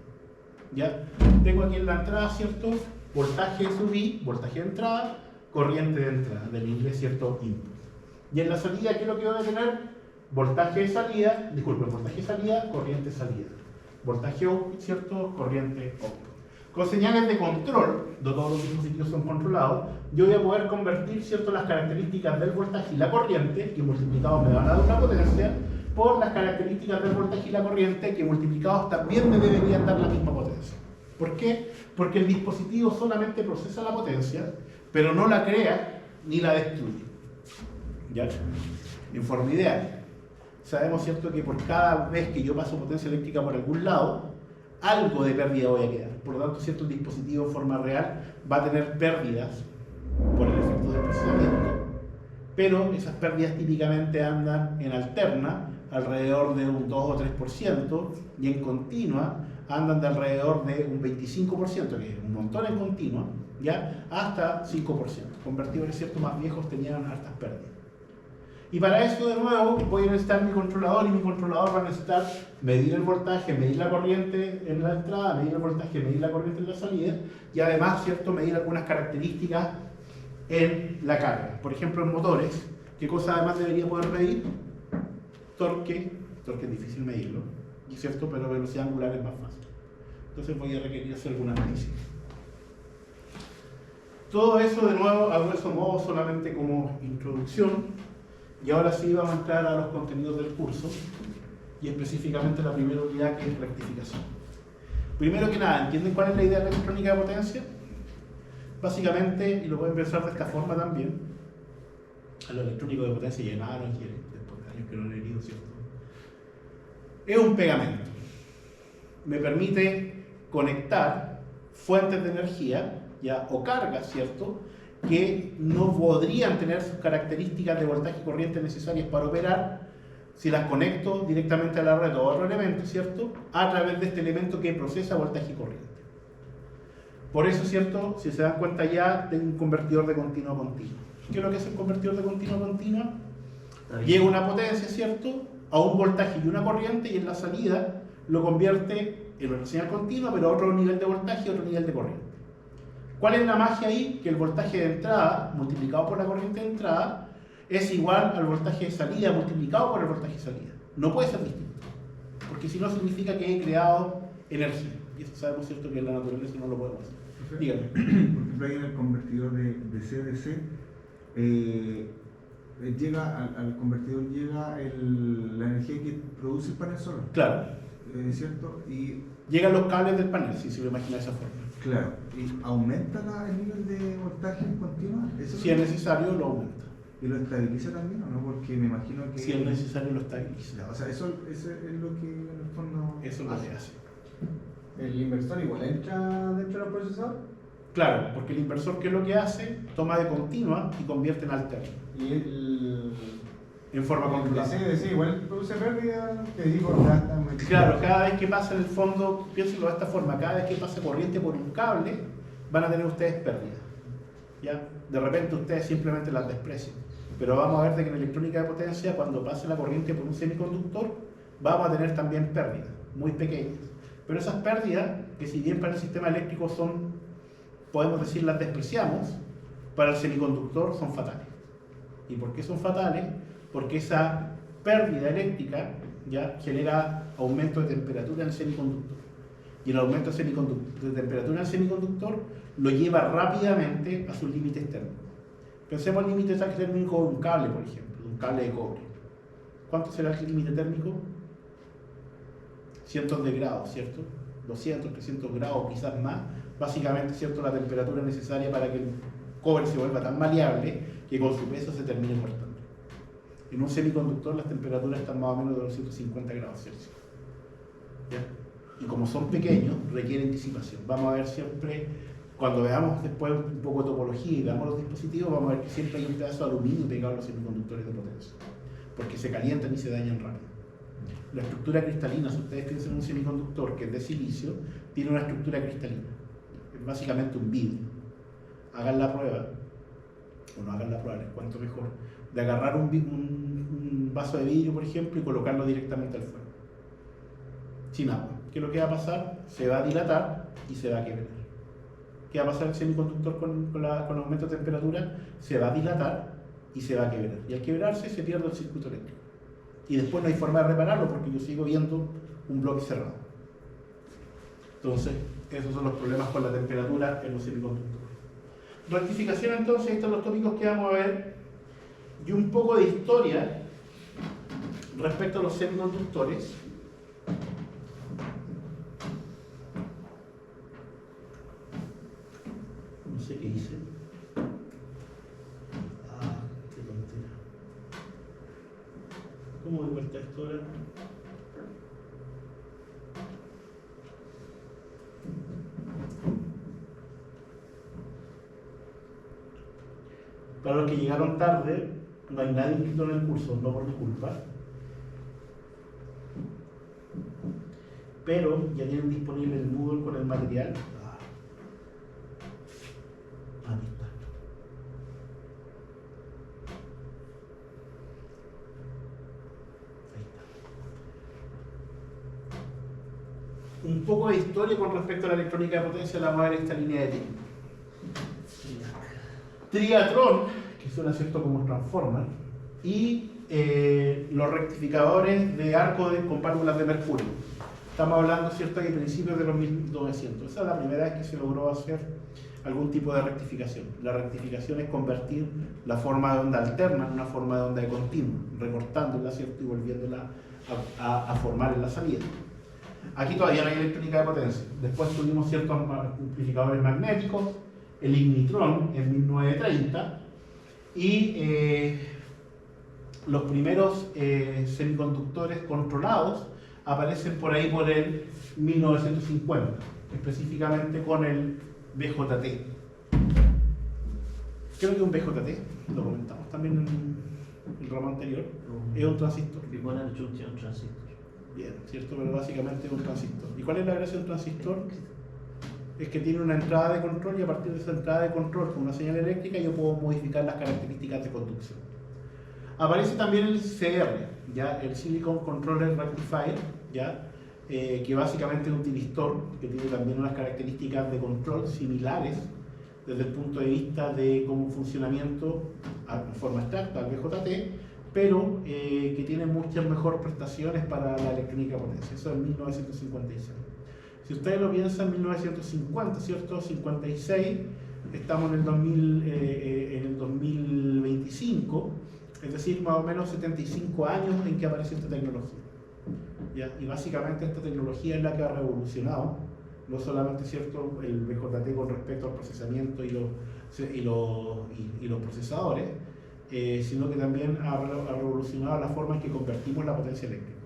¿ya? Tengo aquí en la entrada, ¿cierto?, voltaje sub I, voltaje de entrada, corriente de entrada, del inglés, ¿cierto?, input. Y en la salida, ¿qué es lo que voy a tener? Voltaje de salida, voltaje de salida, corriente de salida. Voltaje output, ¿cierto?, corriente output. Con señales de control, de todos los dispositivos son controlados, yo voy a poder convertir, ¿cierto?, las características del voltaje y la corriente, que multiplicados me van a dar una potencia, por las características del voltaje y la corriente, que multiplicados también me deberían dar la misma potencia. ¿Por qué? Porque el dispositivo solamente procesa la potencia, pero no la crea ni la destruye. ¿Ya? En forma ideal. Sabemos, ¿cierto?, que por cada vez que yo paso potencia eléctrica por algún lado, algo de pérdida voy a quedar. Por lo tanto, ¿cierto?, el dispositivo en forma real va a tener pérdidas por el efecto del procesamiento, pero esas pérdidas típicamente andan en alterna alrededor de un 2 o 3%, y en continua andan de alrededor de un 25%, que es un montón en continua, ¿ya?, hasta 5%. Convertidores, ¿cierto?, más viejos tenían hartas pérdidas. Y para eso, de nuevo, voy a necesitar mi controlador, y mi controlador va a necesitar medir el voltaje, medir la corriente en la entrada, medir el voltaje, medir la corriente en la salida, y además, ¿cierto?, medir algunas características en la carga. Por ejemplo, en motores, ¿qué cosa además debería poder medir? Torque es difícil medirlo, ¿cierto?, pero velocidad angular es más fácil. Entonces voy a requerir hacer algún análisis. Todo eso, de nuevo, a grueso modo, solamente como introducción. Y ahora sí vamos a entrar a los contenidos del curso, y específicamente la primera unidad, que es rectificación. Primero que nada, ¿entienden cuál es la idea de la electrónica de potencia? Básicamente, y lo pueden pensar de esta forma también, a lo electrónico de potencia ya nada no quiere, después de años que lo han herido, ¿cierto? Es un pegamento. Me permite conectar fuentes de energía, ya, o cargas, ¿cierto?, que no podrían tener sus características de voltaje y corriente necesarias para operar si las conecto directamente a la red o a otro elemento, ¿cierto?, a través de este elemento que procesa voltaje y corriente. Por eso, ¿cierto?, si se dan cuenta ya, tengo un convertidor de continuo a continuo. ¿Qué es lo que es el convertidor de continuo a continuo? Llega una potencia, ¿cierto?, a un voltaje y una corriente, y en la salida lo convierte en una señal continua, pero a otro nivel de voltaje y otro nivel de corriente. ¿Cuál es la magia ahí? Que el voltaje de entrada multiplicado por la corriente de entrada es igual al voltaje de salida multiplicado por el voltaje de salida. No puede ser distinto, porque si no significa que he creado energía. Y eso sabemos, ¿cierto?, que en la naturaleza no lo podemos hacer. Dígame. Por ejemplo, ahí en el convertidor de CDC, al convertidor llega la energía que produce el panel solar. Claro. ¿Cierto? Y llegan los cables del panel, si se lo imagina de esa forma. Claro. ¿Y aumenta el nivel de voltaje en continua? Si es necesario, lo aumenta. ¿Y lo estabiliza también o no? Porque me imagino que... Si es necesario, lo estabiliza. Ya, o sea, eso es lo que en el fondo... Eso es lo que hace. ¿El inversor igual entra dentro del procesador? Claro, porque el inversor, ¿qué es lo que hace? Toma de continua y convierte en alterna. Y en forma controlada. Sí, igual produce pérdida, te digo, Claro, cada vez que pasa en el fondo, piénsenlo de esta forma, cada vez que pasa corriente por un cable, van a tener ustedes pérdidas. ¿Ya? De repente ustedes simplemente las desprecian. Pero vamos a ver de que en electrónica de potencia, cuando pase la corriente por un semiconductor, vamos a tener también pérdidas, muy pequeñas. Pero esas pérdidas, que si bien para el sistema eléctrico son, podemos decir, las despreciamos, para el semiconductor son fatales. ¿Y por qué son fatales? Porque esa pérdida eléctrica ya genera aumento de temperatura en el semiconductor. Y el aumento de temperatura en el semiconductor lo lleva rápidamente a sus límites térmicos. Pensemos en el límite térmico de un cable, por ejemplo, de un cable de cobre. ¿Cuánto será el límite térmico? Cientos de grados, ¿cierto? 200, 300 grados, quizás más. Básicamente, ¿cierto?, la temperatura necesaria para que el cobre se vuelva tan maleable que con su peso se termine cortando. En un semiconductor las temperaturas están más o menos de 250 grados Celsius. ¿Ya? Y como son pequeños, requieren disipación. Vamos a ver siempre, cuando veamos después un poco de topología y veamos los dispositivos, vamos a ver que siempre hay un pedazo de aluminio pegado a los semiconductores de potencia, porque se calientan y se dañan rápido. La estructura cristalina, si ustedes piensan en un semiconductor que es de silicio, tiene una estructura cristalina. Es básicamente un vidrio. Hagan la prueba, o no hagan la prueba, les cuento mejor, de agarrar un vaso de vidrio, por ejemplo, y colocarlo directamente al fuego, sin agua. ¿Qué es lo que va a pasar? Se va a dilatar y se va a quebrar. ¿Qué va a pasar el semiconductor con aumento de temperatura? Se va a dilatar y se va a quebrar. Y al quebrarse se pierde el circuito eléctrico. Y después no hay forma de repararlo porque yo sigo viendo un bloque cerrado. Entonces, Esos son los problemas con la temperatura en los semiconductores. Rectificación entonces, ahí están los tópicos que vamos a ver. Y un poco de historia respecto a los semiconductores. No sé qué hice. Qué tontera. ¿Cómo doy vuelta esto ahora? Para los que llegaron tarde, no hay nadie inscrito en el curso, no por mi culpa. Pero ya tienen disponible el Moodle con el material. Ahí está. Ahí está. Un poco de historia con respecto a la electrónica de potencia, la vamos a ver en esta línea de tiempo. Triatrón, que suena cierto como transformer, y los rectificadores de arco con válvulas de mercurio. Estamos hablando, ¿cierto?, que a principios de los 1900. Esa es la primera vez que se logró hacer algún tipo de rectificación. La rectificación es convertir la forma de onda alterna en una forma de onda de continuo, recortándola, ¿cierto?, y volviéndola a formar en la salida. Aquí todavía no hay electrónica de potencia. Después tuvimos ciertos amplificadores magnéticos, el ignitrón en 1930, y los primeros semiconductores controlados aparecen por ahí por el 1950, específicamente con el BJT. Creo que un BJT, lo comentamos también en el ramo anterior, es un transistor. Bipolar junction transistor. Bien, ¿cierto? Pero básicamente es un transistor. ¿Y cuál es la gracia de un transistor? Es que tiene una entrada de control y a partir de esa entrada de control con una señal eléctrica yo puedo modificar las características de conducción. Aparece también el CR, ¿ya? El Silicon Controller Rectifier, ¿ya? Que básicamente es un tiristor que tiene también unas características de control similares desde el punto de vista de cómo funcionamiento en forma abstracta al BJT, pero que tiene muchas mejores prestaciones para la electrónica de potencia. Eso en 1956. Si ustedes lo piensan, en 1950, ¿cierto? 56, estamos en el 2025, es decir, más o menos 75 años en que aparece esta tecnología. ¿Ya? Y básicamente esta tecnología es la que ha revolucionado, no solamente, ¿cierto?, el BJT con respecto al procesamiento y los procesadores, sino que también ha revolucionado la forma en que convertimos la potencia eléctrica.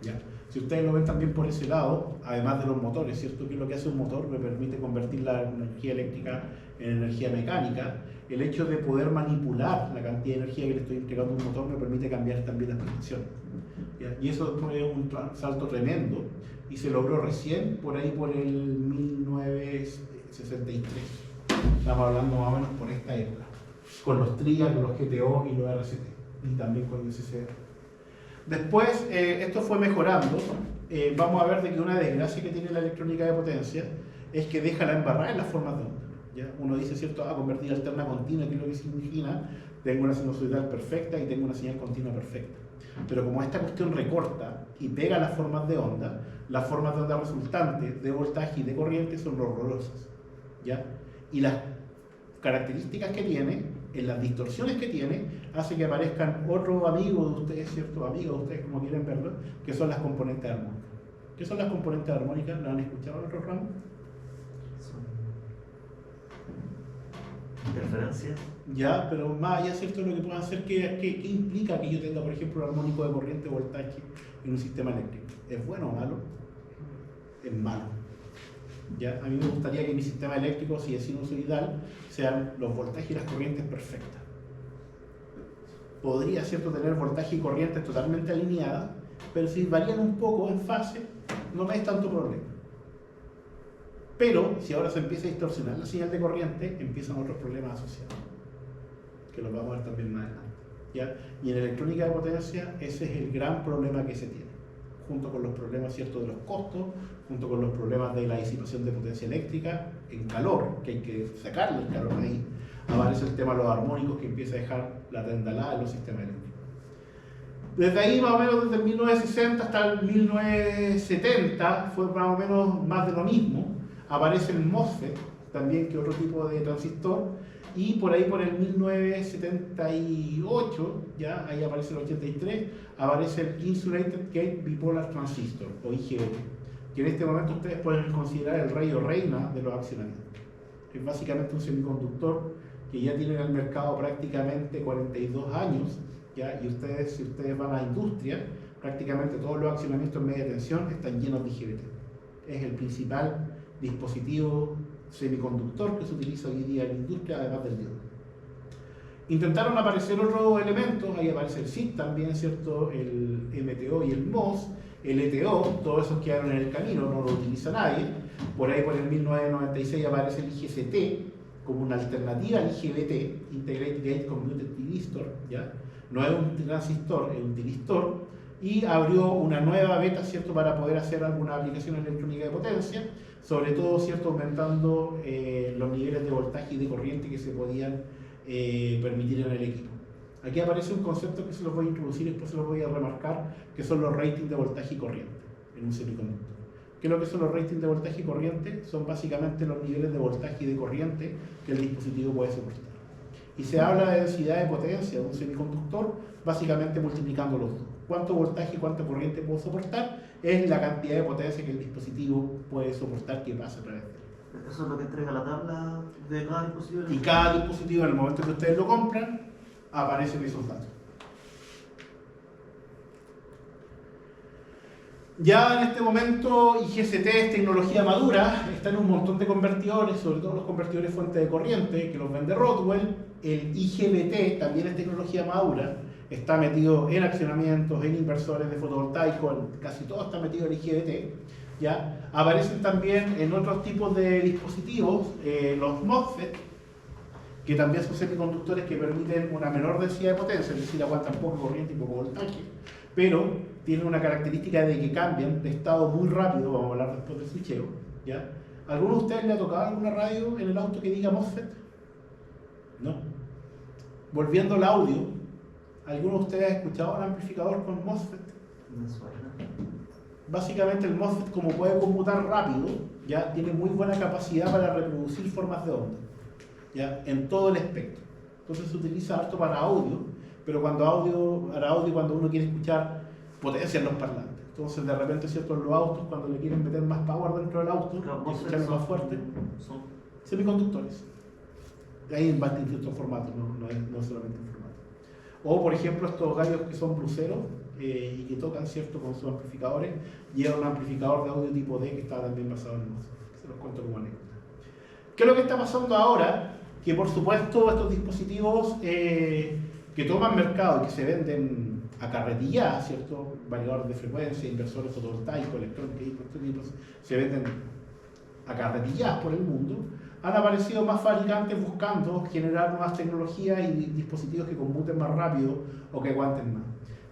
¿Ya? Si ustedes lo ven también por ese lado, además de los motores, ¿cierto? Que lo que hace un motor me permite convertir la energía eléctrica en energía mecánica. El hecho de poder manipular la cantidad de energía que le estoy entregando a un motor me permite cambiar también las prestaciones. ¿Ya? Y eso fue un salto tremendo y se logró recién por ahí por el 1963. Estamos hablando más o menos por esta época, con los TRIA, con los GTO y los RCT, y también con el SCR. Después, esto fue mejorando. Vamos a ver de que una desgracia que tiene la electrónica de potencia es que deja la embarrada en las formas de onda. ¿Ya? Uno dice, ¿cierto?, convertir alterna continua, que es lo que significa, tengo una sinusoidal perfecta y tengo una señal continua perfecta. Pero como esta cuestión recorta y pega las formas de onda resultantes de voltaje y de corriente son horrorosas. ¿Ya? Y las características que tiene, en las distorsiones que tiene, hace que aparezcan otros amigos de ustedes, ¿cierto? Amigos de ustedes, como quieren verlo, que son las componentes armónicas. ¿Qué son las componentes armónicas? ¿Lo han escuchado en otros ramos? Son interferencias. Ya, pero más allá, ¿cierto?, lo que puedan hacer, ¿qué implica que yo tenga, por ejemplo, un armónico de corriente o voltaje en un sistema eléctrico? ¿Es bueno o malo? Es malo. ¿Ya? A mí me gustaría que mi sistema eléctrico, si es sinusoidal, sean los voltajes y las corrientes perfectas. Podría, ¿cierto?, tener voltaje y corrientes totalmente alineadas, pero si varían un poco en fase, no me es tanto problema. Pero si ahora se empieza a distorsionar la señal de corriente, empiezan otros problemas asociados, que los vamos a ver también más adelante. ¿Ya? Y en electrónica de potencia, ese es el gran problema que se tiene, junto con los problemas, ¿cierto?, de los costos, junto con los problemas de la disipación de potencia eléctrica en calor, que hay que sacarle el calor de ahí. Aparece el tema de los armónicos, que empieza a dejar la tendalada en los sistemas eléctricos. Desde ahí, más o menos desde el 1960 hasta el 1970, fue más o menos más de lo mismo. Aparece el MOSFET, también que otro tipo de transistor, y por ahí por el 1978, ya ahí aparece el 83, aparece el Insulated Gate Bipolar Transistor, o IGBT, que en este momento ustedes pueden considerar el rey o reina de los accionamientos. Es básicamente un semiconductor que ya tiene en el mercado prácticamente 42 años, ¿ya? Y ustedes, si ustedes van a la industria, prácticamente todos los accionamientos en media tensión están llenos de IGBT. Es el principal dispositivo semiconductor que se utiliza hoy día en la industria, además del diodo. Intentaron aparecer otros elementos, ahí aparece el SID también, ¿cierto? El MTO y el MOS, el ETO, todos esos quedaron en el camino, no lo utiliza nadie. Por ahí por el 1996 aparece el IGCT como una alternativa al IGBT, Integrated Gate Computed Thyristor, ¿ya? No es un transistor, es un tiristor, y abrió una nueva beta, ¿cierto?, para poder hacer alguna aplicación electrónica de potencia, sobre todo, ¿cierto?, aumentando los niveles de voltaje y de corriente que se podían permitir en el equipo. Aquí aparece un concepto que se los voy a introducir y después se los voy a remarcar, que son los ratings de voltaje y corriente en un semiconductor. ¿Qué es lo que son los ratings de voltaje y corriente? Son básicamente los niveles de voltaje y de corriente que el dispositivo puede soportar. Y se habla de densidad de potencia de un semiconductor básicamente multiplicando los dos. ¿Cuánto voltaje y cuánta corriente puedo soportar? Es la cantidad de potencia que el dispositivo puede soportar que pasa a través de él. Eso es lo que entrega la tabla de cada dispositivo. Y cada dispositivo, en el momento que ustedes lo compran, aparecen esos datos. Ya en este momento IGCT es tecnología madura, está en un montón de convertidores, sobre todo los convertidores fuente de corriente, que los vende Rockwell. El IGBT también es tecnología madura, está metido en accionamientos, en inversores de fotovoltaico, casi todo está metido en IGBT. ¿Ya? Aparecen también en otros tipos de dispositivos los MOSFET, que también son semiconductores que permiten una menor densidad de potencia, es decir, aguantan poco corriente y poco voltaje, pero tienen una característica de que cambian de estado muy rápido. Vamos a hablar después del switcheo, ¿ya? ¿Alguno de ustedes le ha tocado alguna radio en el auto que diga MOSFET? No. Volviendo al audio, ¿alguno de ustedes ha escuchado un amplificador con MOSFET? Me suena. Básicamente el MOSFET, como puede computar rápido, ya tiene muy buena capacidad para reproducir formas de onda, ya en todo el espectro. Entonces se utiliza harto para audio, pero cuando uno quiere escuchar potencia en los parlantes. Entonces de repente, ¿cierto?, en los autos, cuando le quieren meter más power dentro del auto, y escucharlo más fuerte, Son semiconductores. Hay en distintos formatos, no es solamente un formato. O por ejemplo estos gallos que son bruceros y que tocan, ¿cierto?, con sus amplificadores, llevan un amplificador de audio tipo D que está también basado en MOSFET. Se los cuento como anécdota. ¿Qué es lo que está pasando ahora? Que por supuesto estos dispositivos que toman mercado y que se venden a carretilla, ¿cierto?, variadores de frecuencia, inversores fotovoltaicos, electrónicos y prototipos, se venden a carretillas por el mundo. Han aparecido más fabricantes buscando generar nuevas tecnologías y dispositivos que conmuten más rápido o que aguanten más.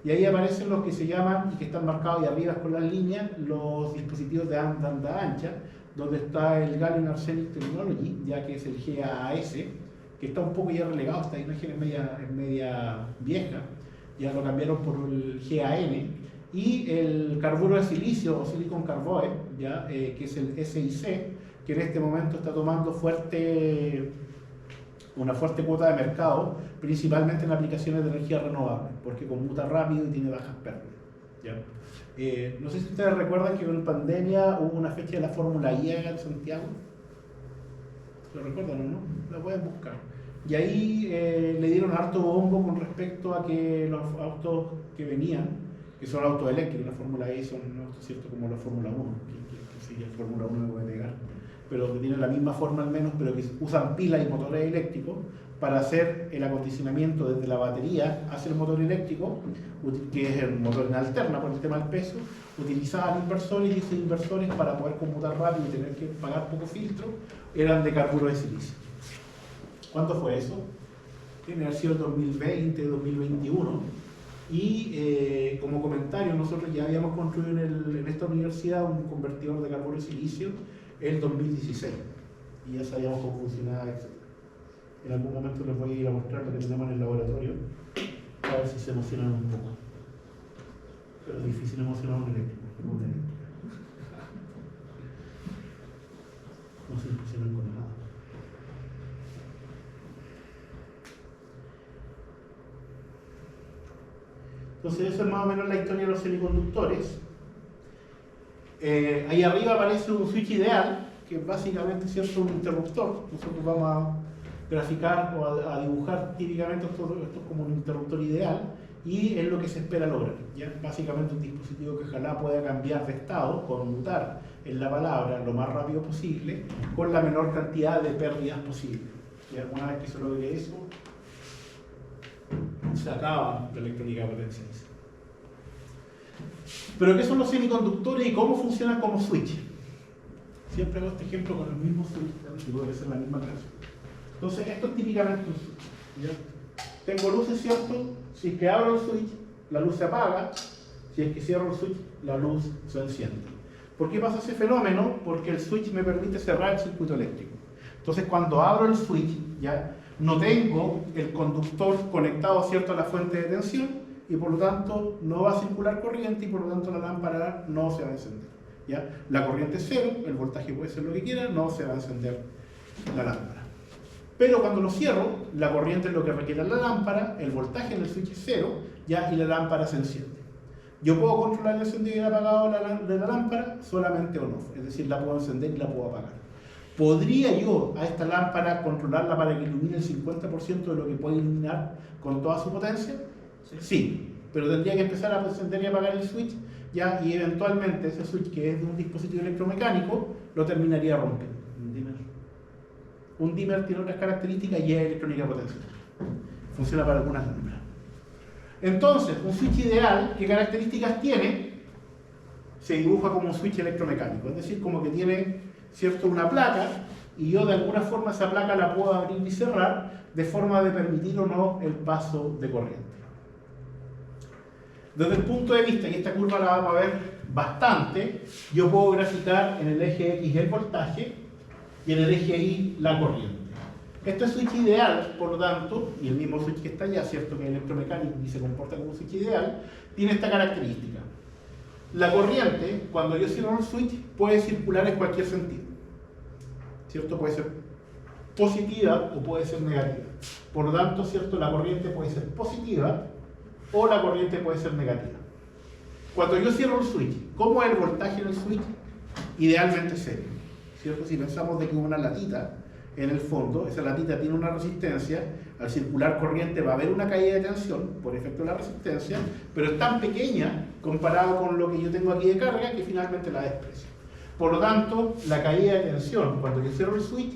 Y ahí aparecen los que se llaman, y que están marcados ahí arriba con las líneas, los dispositivos de banda ancha, donde está el Gallium Arsenic Technology, ya que es el GAAS, que está un poco ya relegado, esta imagen es media vieja, ya lo cambiaron por el GAN, y el carburo de silicio o silicon carbide, ya, que es el SiC, que en este momento está tomando una fuerte cuota de mercado, principalmente en aplicaciones de energía renovable, porque conmuta rápido y tiene bajas pérdidas, ¿ya? No sé si ustedes recuerdan que en pandemia hubo una fecha de la Fórmula I en Santiago. ¿Lo recuerdan o no? La pueden buscar. Y ahí le dieron harto bombo con respecto a que los autos que venían, que son autos eléctricos, la Fórmula E son autos, ¿cierto?, como la Fórmula 1, que sí, la Fórmula 1 me puede negar, pero que tienen la misma forma al menos, pero que usan pilas y motores eléctricos para hacer el acondicionamiento desde la batería hacia el motor eléctrico, que es el motor en alterna por el tema del peso. Utilizaban inversores, y esos inversores, para poder computar rápido y tener que pagar poco filtro, eran de carburo de silicio. ¿Cuándo fue eso? Tiene que haber sido el 2020, 2021. Y como comentario, nosotros ya habíamos construido en esta universidad un convertidor de carburo de silicio el 2016 y ya sabíamos cómo funcionaba, etc. En algún momento les voy a ir a mostrar lo que tenemos en el laboratorio, a ver si se emocionan un poco. Pero es difícil emocionar a un eléctrico. Una eléctrica. No se impresionan con nada. Entonces, eso es más o menos la historia de los semiconductores. Ahí arriba aparece un switch ideal, que es básicamente, ¿cierto?, un interruptor. Nosotros vamos a graficar o a dibujar típicamente esto como un interruptor ideal, y es lo que se espera lograr. ¿Ya? Básicamente un dispositivo que ojalá pueda cambiar de estado, conmutar en la palabra lo más rápido posible, con la menor cantidad de pérdidas posible. ¿Ya? Una vez que se logre eso, se acaba la electrónica de potencia. Pero ¿qué son los semiconductores y cómo funcionan como switch? Siempre hago este ejemplo con el mismo switch, que puede ser la misma clase. Entonces, esto es típicamente un switch. ¿Ya? Tengo luces, ¿cierto? Si es que abro el switch, la luz se apaga. Si es que cierro el switch, la luz se enciende. ¿Por qué pasa ese fenómeno? Porque el switch me permite cerrar el circuito eléctrico. Entonces, cuando abro el switch, ya no tengo el conductor conectado, ¿cierto?, a la fuente de tensión, y por lo tanto no va a circular corriente, y por lo tanto la lámpara no se va a encender. ¿Ya? La corriente es cero, el voltaje puede ser lo que quiera, no se va a encender la lámpara. Pero cuando lo cierro, la corriente es lo que requiere la lámpara, el voltaje en el switch es cero, ¿ya? Y la lámpara se enciende. Yo puedo controlar el encendido y el apagado de la lámpara solamente on-off, es decir, la puedo encender y la puedo apagar. ¿Podría yo a esta lámpara controlarla para que ilumine el 50% de lo que puede iluminar con toda su potencia? Sí, pero tendría que empezar a encender y apagar el switch, ¿ya? Y eventualmente ese switch, que es de un dispositivo electromecánico, lo terminaría rompiendo. Un dimmer tiene otras características y es electrónica potencial. Funciona para algunas lámparas. Entonces, un switch ideal, ¿qué características tiene? Se dibuja como un switch electromecánico, es decir, como que tiene, ¿cierto?, una placa, y yo de alguna forma esa placa la puedo abrir y cerrar de forma de permitir o no el paso de corriente. Desde el punto de vista, y esta curva la vamos a ver bastante, yo puedo graficar en el eje X el voltaje y en el eje Y la corriente. Este es switch ideal, por lo tanto, y el mismo switch que está allá, ¿cierto?, que es electromecánico y se comporta como un switch ideal, tiene esta característica. La corriente, cuando yo cierro el switch, puede circular en cualquier sentido. ¿Cierto? Puede ser positiva o puede ser negativa. Por lo tanto, ¿cierto?, la corriente puede ser positiva o la corriente puede ser negativa. Cuando yo cierro el switch, ¿cómo es el voltaje en el switch? Idealmente cero. ¿Cierto? Si pensamos de que una latita en el fondo, esa latita tiene una resistencia, al circular corriente va a haber una caída de tensión por efecto de la resistencia, pero es tan pequeña comparado con lo que yo tengo aquí de carga que finalmente la desprecio. Por lo tanto, la caída de tensión cuando yo cierro el switch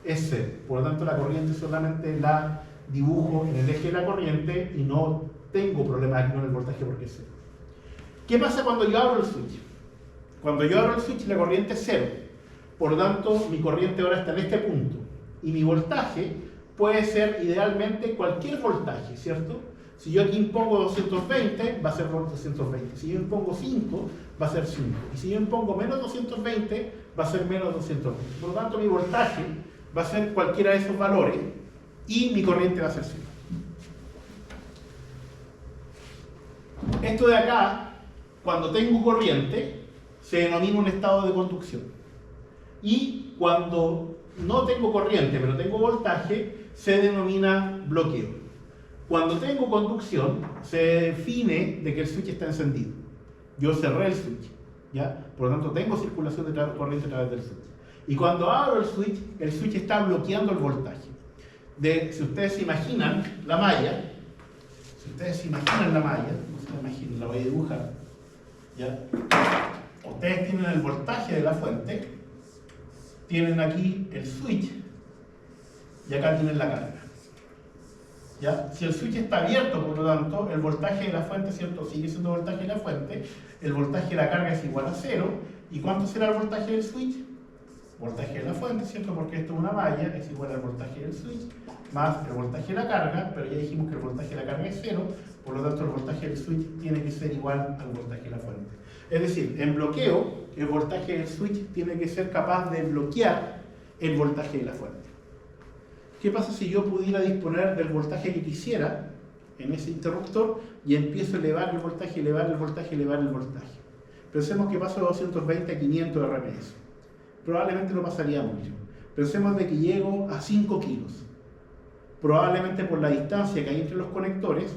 es cero. Por lo tanto, la corriente solamente la dibujo en el eje de la corriente y no tengo problemas aquí con el voltaje porque es cero. ¿Qué pasa cuando yo abro el switch? Cuando yo abro el switch, la corriente es cero. Por lo tanto, mi corriente ahora está en este punto. Y mi voltaje puede ser idealmente cualquier voltaje, ¿cierto? Si yo aquí impongo 220, va a ser 220. Si yo impongo 5, va a ser 5. Y si yo impongo menos 220, va a ser menos 220. Por lo tanto, mi voltaje va a ser cualquiera de esos valores y mi corriente va a ser 0. Esto de acá, cuando tengo corriente, se denomina un estado de conducción. Y cuando no tengo corriente, pero tengo voltaje, se denomina bloqueo. Cuando tengo conducción, se define de que el switch está encendido. Yo cerré el switch, ¿ya? Por lo tanto, tengo circulación de corriente a través del switch. Y cuando abro el switch está bloqueando el voltaje. Si ustedes se imaginan la malla, no se la imaginen, la voy a dibujar, ¿ya? Ustedes tienen el voltaje de la fuente, tienen aquí el switch y acá tienen la carga. ¿Ya? Si el switch está abierto, por lo tanto, el voltaje de la fuente, ¿cierto?, sigue siendo voltaje de la fuente, el voltaje de la carga es igual a 0. ¿Y cuánto será el voltaje del switch? Voltaje de la fuente, ¿cierto?, porque esto es una malla, es igual al voltaje del switch, más el voltaje de la carga, pero ya dijimos que el voltaje de la carga es 0, por lo tanto el voltaje del switch tiene que ser igual al voltaje de la fuente. Es decir, en bloqueo, el voltaje del switch tiene que ser capaz de bloquear el voltaje de la fuente. ¿Qué pasa si yo pudiera disponer del voltaje que quisiera en ese interruptor y empiezo a elevar el voltaje, elevar el voltaje, elevar el voltaje. Pensemos que paso de 220 a 500 RMS. Probablemente no pasaría mucho. Pensemos de que llego a 5 kilos. Probablemente por la distancia que hay entre los conectores,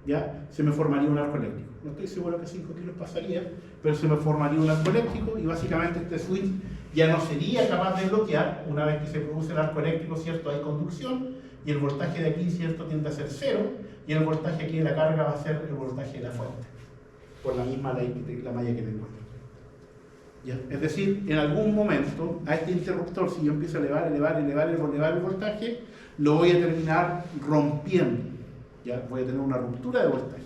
ya se me formaría un arco eléctrico. No estoy seguro que 5 kilos pasaría, pero se me formaría un arco eléctrico y básicamente este switch ya no sería capaz de bloquear. Una vez que se produce el arco eléctrico, ¿cierto? Hay conducción y el voltaje de aquí, ¿cierto? Tiende a ser 0 y el voltaje aquí de la carga va a ser el voltaje de la fuente, por la misma ley, la malla que tengo. ¿Ya? Es decir, en algún momento a este interruptor, si yo empiezo a elevar el voltaje, lo voy a terminar rompiendo. ¿Ya? Voy a tener una ruptura de voltaje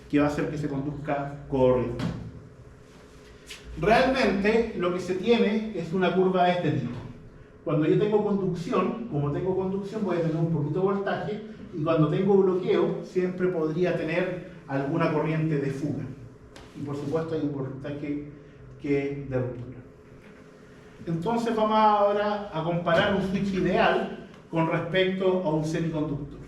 que va a hacer que se conduzca corriente. Realmente lo que se tiene es una curva de este tipo. Cuando yo tengo conducción, como tengo conducción voy a tener un poquito de voltaje, y cuando tengo bloqueo siempre podría tener alguna corriente de fuga. Y por supuesto hay un voltaje de ruptura. Entonces vamos ahora a comparar un switch ideal con respecto a un semiconductor.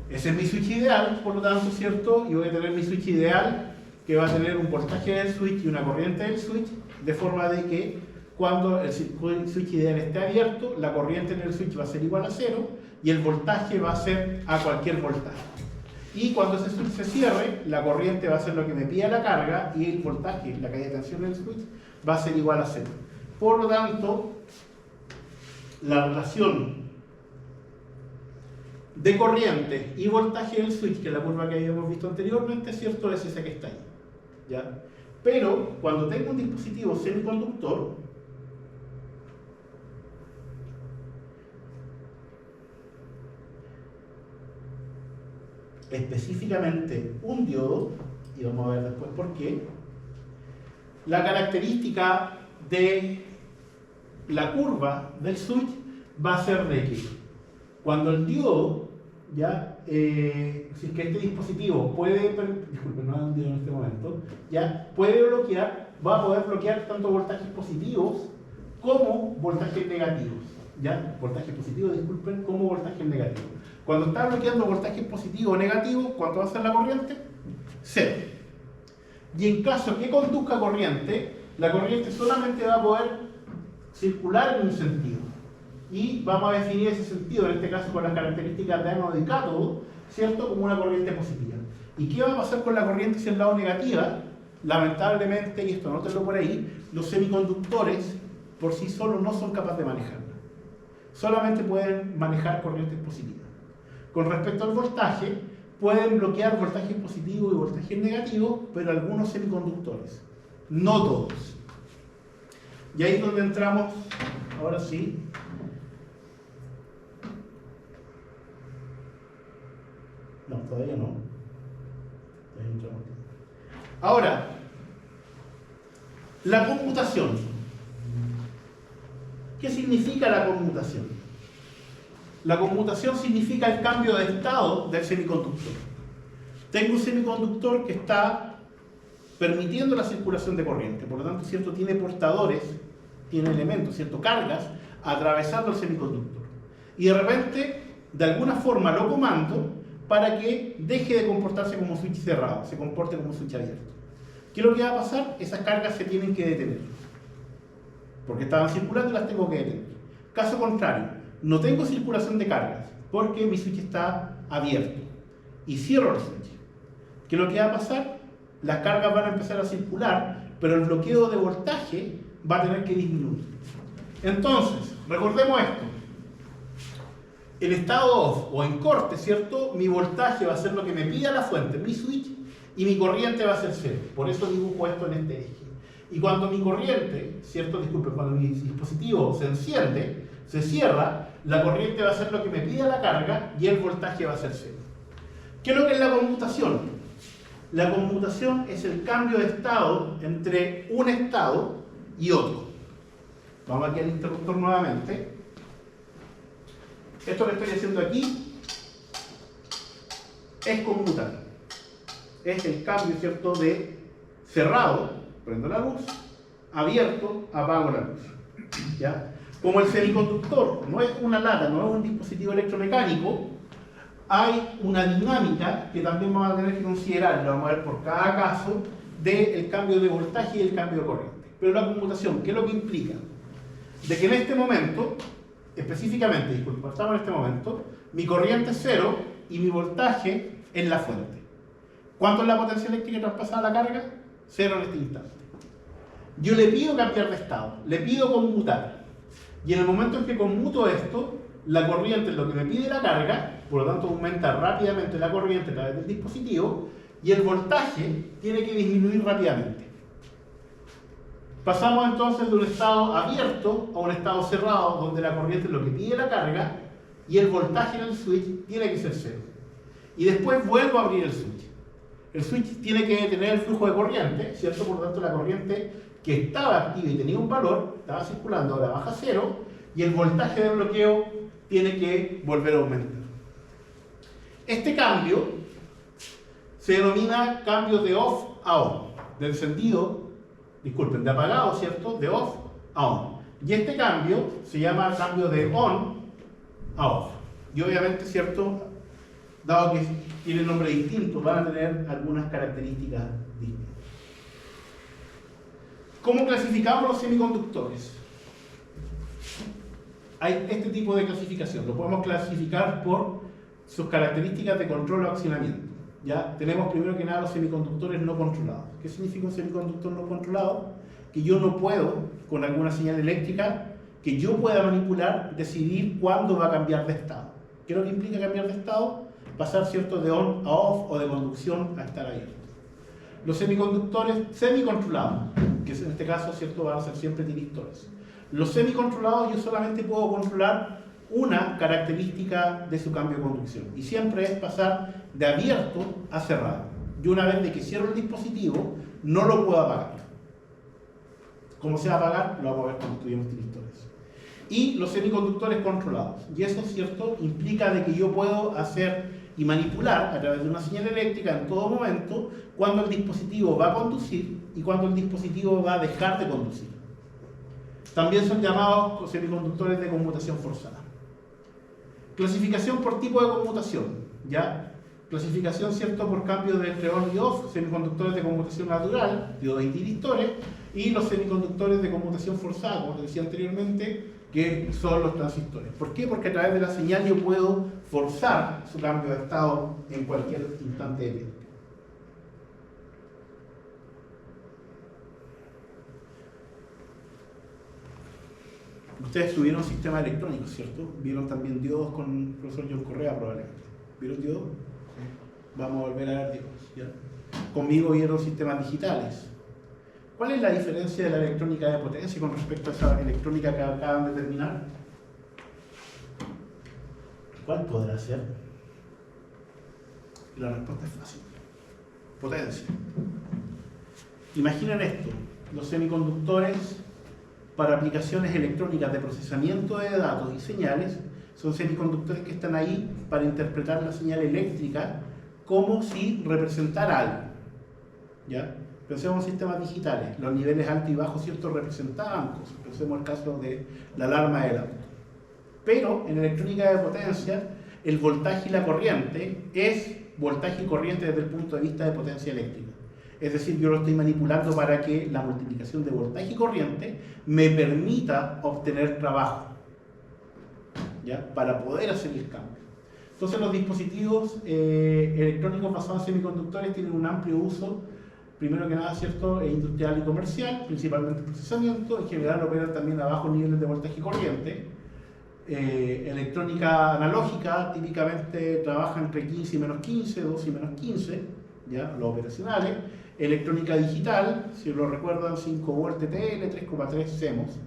Ese es mi switch ideal, por lo tanto, ¿cierto? Y voy a tener mi switch ideal que va a tener un voltaje del switch y una corriente del switch, de forma de que cuando el switch ideal esté abierto, la corriente en el switch va a ser igual a 0 y el voltaje va a ser a cualquier voltaje. Y cuando ese switch se cierre, la corriente va a ser lo que me pida la carga y el voltaje, la caída de tensión del switch, va a ser igual a 0. Por lo tanto, la relación de corriente y voltaje del switch, que es la curva que habíamos visto anteriormente, ¿cierto? Es esa que está ahí, ¿ya? Pero cuando tengo un dispositivo semiconductor, específicamente un diodo, y vamos a ver después por qué, la característica de la curva del switch va a ser de que cuando el diodo, ya, si es que este dispositivo puede, disculpen, no hay un diodo en este momento, ya, puede bloquear, va a poder bloquear tanto voltajes positivos como voltajes negativos, ya, voltajes positivos, disculpen, como voltajes negativos. Cuando está bloqueando voltajes positivos o negativos, ¿cuánto va a ser la corriente? 0. Y en caso que conduzca corriente, la corriente solamente va a poder circular en un sentido. Y vamos a definir ese sentido, en este caso con las características de ánodo y cátodo, ¿cierto? Como una corriente positiva. ¿Y qué va a pasar con la corriente si es lado negativa? Lamentablemente, y esto anótenlo por ahí, los semiconductores por sí solos no son capaces de manejarla. Solamente pueden manejar corrientes positivas. Con respecto al voltaje, pueden bloquear voltajes positivos y voltajes negativos, pero algunos semiconductores, no todos. Y ahí es donde entramos, ahora sí. No, todavía no. Ahí entramos. Ahora, la conmutación. ¿Qué significa la conmutación? La conmutación significa el cambio de estado del semiconductor. Tengo un semiconductor que está permitiendo la circulación de corriente, por lo tanto, ¿cierto? Tiene portadores, tiene elementos, ¿cierto? Cargas atravesando el semiconductor. Y de repente, de alguna forma lo comando para que deje de comportarse como switch cerrado, se comporte como switch abierto. ¿Qué es lo que va a pasar? Esas cargas se tienen que detener, porque estaban circulando y las tengo que detener. Caso contrario, no tengo circulación de cargas porque mi switch está abierto y cierro el switch. ¿Qué es lo que va a pasar? Las cargas van a empezar a circular, pero el bloqueo de voltaje va a tener que disminuir. Entonces, recordemos esto. El estado off o en corte, ¿cierto? Mi voltaje va a ser lo que me pida la fuente, mi switch, y mi corriente va a ser 0. Por eso dibujo esto en este eje. Y cuando mi corriente, ¿cierto? Disculpen, cuando mi dispositivo se enciende, se cierra, la corriente va a ser lo que me pida la carga y el voltaje va a ser 0. ¿Qué es lo que es la conmutación? La conmutación es el cambio de estado entre un estado y otro. Vamos aquí al interruptor nuevamente. Esto que estoy haciendo aquí es conmutar. Es el cambio, ¿cierto? De cerrado, prendo la luz, abierto, apago la luz. ¿Ya? Como el semiconductor no es una lata, no es un dispositivo electromecánico, hay una dinámica que también vamos a tener que considerar, lo vamos a ver por cada caso, del cambio de voltaje y el cambio de corriente. Pero la conmutación, ¿qué es lo que implica? De que en este momento, específicamente, disculpa, estamos en este momento, mi corriente es 0 y mi voltaje es la fuente. ¿Cuánto es la potencia eléctrica traspasada a la carga? 0 en este instante. Yo le pido cambiar de estado, le pido conmutar. Y en el momento en que conmuto esto, la corriente es lo que me pide la carga, por lo tanto aumenta rápidamente la corriente a través del dispositivo, y el voltaje tiene que disminuir rápidamente. Pasamos entonces de un estado abierto a un estado cerrado, donde la corriente es lo que pide la carga, y el voltaje en el switch tiene que ser 0. Y después vuelvo a abrir el switch. El switch tiene que tener el flujo de corriente, ¿cierto? Por lo tanto, la corriente que estaba activa y tenía un valor, estaba circulando, ahora baja a 0, y el voltaje de bloqueo tiene que volver a aumentar. Este cambio se denomina cambio de off a on, de encendido, disculpen, de apagado, ¿cierto? De off a on. Y este cambio se llama cambio de on a off. Y obviamente, ¿cierto? Dado que tienen nombre distinto, van a tener algunas características distintas. ¿Cómo clasificamos los semiconductores? Hay este tipo de clasificación. Lo podemos clasificar por sus características de control o accionamiento. ¿Ya? Tenemos primero que nada los semiconductores no controlados. ¿Qué significa un semiconductor no controlado? Que yo no puedo, con alguna señal eléctrica, que yo pueda manipular, decidir cuándo va a cambiar de estado. ¿Qué es lo que implica cambiar de estado? Pasar, ¿cierto?, de on a off o de conducción a estar abierto. Los semiconductores semicontrolados, que en este caso, ¿cierto?, van a ser siempre tiristores. Los semicontrolados yo solamente puedo controlar una característica de su cambio de conducción, y siempre es pasar de abierto a cerrado. Yo una vez de que cierro el dispositivo, no lo puedo apagar. ¿Cómo se va a apagar? Lo vamos a ver cuando estudiemos tiristores. Y los semiconductores controlados. Y eso, ¿cierto?, implica de que yo puedo hacer y manipular a través de una señal eléctrica en todo momento cuando el dispositivo va a conducir y cuando el dispositivo va a dejar de conducir. También son llamados semiconductores de conmutación forzada. Clasificación por tipo de conmutación, ¿ya? Clasificación, ¿cierto?, por cambio de entre on y off, semiconductores de conmutación natural, diodos y tiristores, y los semiconductores de conmutación forzada, como les decía anteriormente, que son los transistores. ¿Por qué? Porque a través de la señal yo puedo forzar su cambio de estado en cualquier instante de tiempo. Ustedes tuvieron sistemas electrónicos, ¿cierto? Vieron también diodos con el profesor John Correa probablemente. ¿Vieron diodos? Vamos a volver a ver diodos, ¿ya? Conmigo vieron sistemas digitales. ¿Cuál es la diferencia de la electrónica de potencia con respecto a esa electrónica que acaban de terminar? ¿Cuál podrá ser? La respuesta es fácil. Potencia. Imaginen esto, los semiconductores para aplicaciones electrónicas de procesamiento de datos y señales son semiconductores que están ahí para interpretar la señal eléctrica como si representara algo. ¿Ya? Pensemos en sistemas digitales, los niveles alto y bajo, ¿cierto?, representaban cosas. Pensemos el caso de la alarma del auto. Pero en electrónica de potencia, el voltaje y la corriente es voltaje y corriente desde el punto de vista de potencia eléctrica. Es decir, yo lo estoy manipulando para que la multiplicación de voltaje y corriente me permita obtener trabajo, ¿ya?, para poder hacer el cambio. Entonces los dispositivos electrónicos basados en semiconductores tienen un amplio uso, primero que nada, ¿cierto?, industrial y comercial, principalmente procesamiento. En general operan también a bajos niveles de voltaje y corriente. Electrónica analógica típicamente trabaja entre 15 y menos 15, 12 y menos 15, ¿ya?, los operacionales. Electrónica digital, si lo recuerdan, 5 volt TTL, 3,3 CMOS,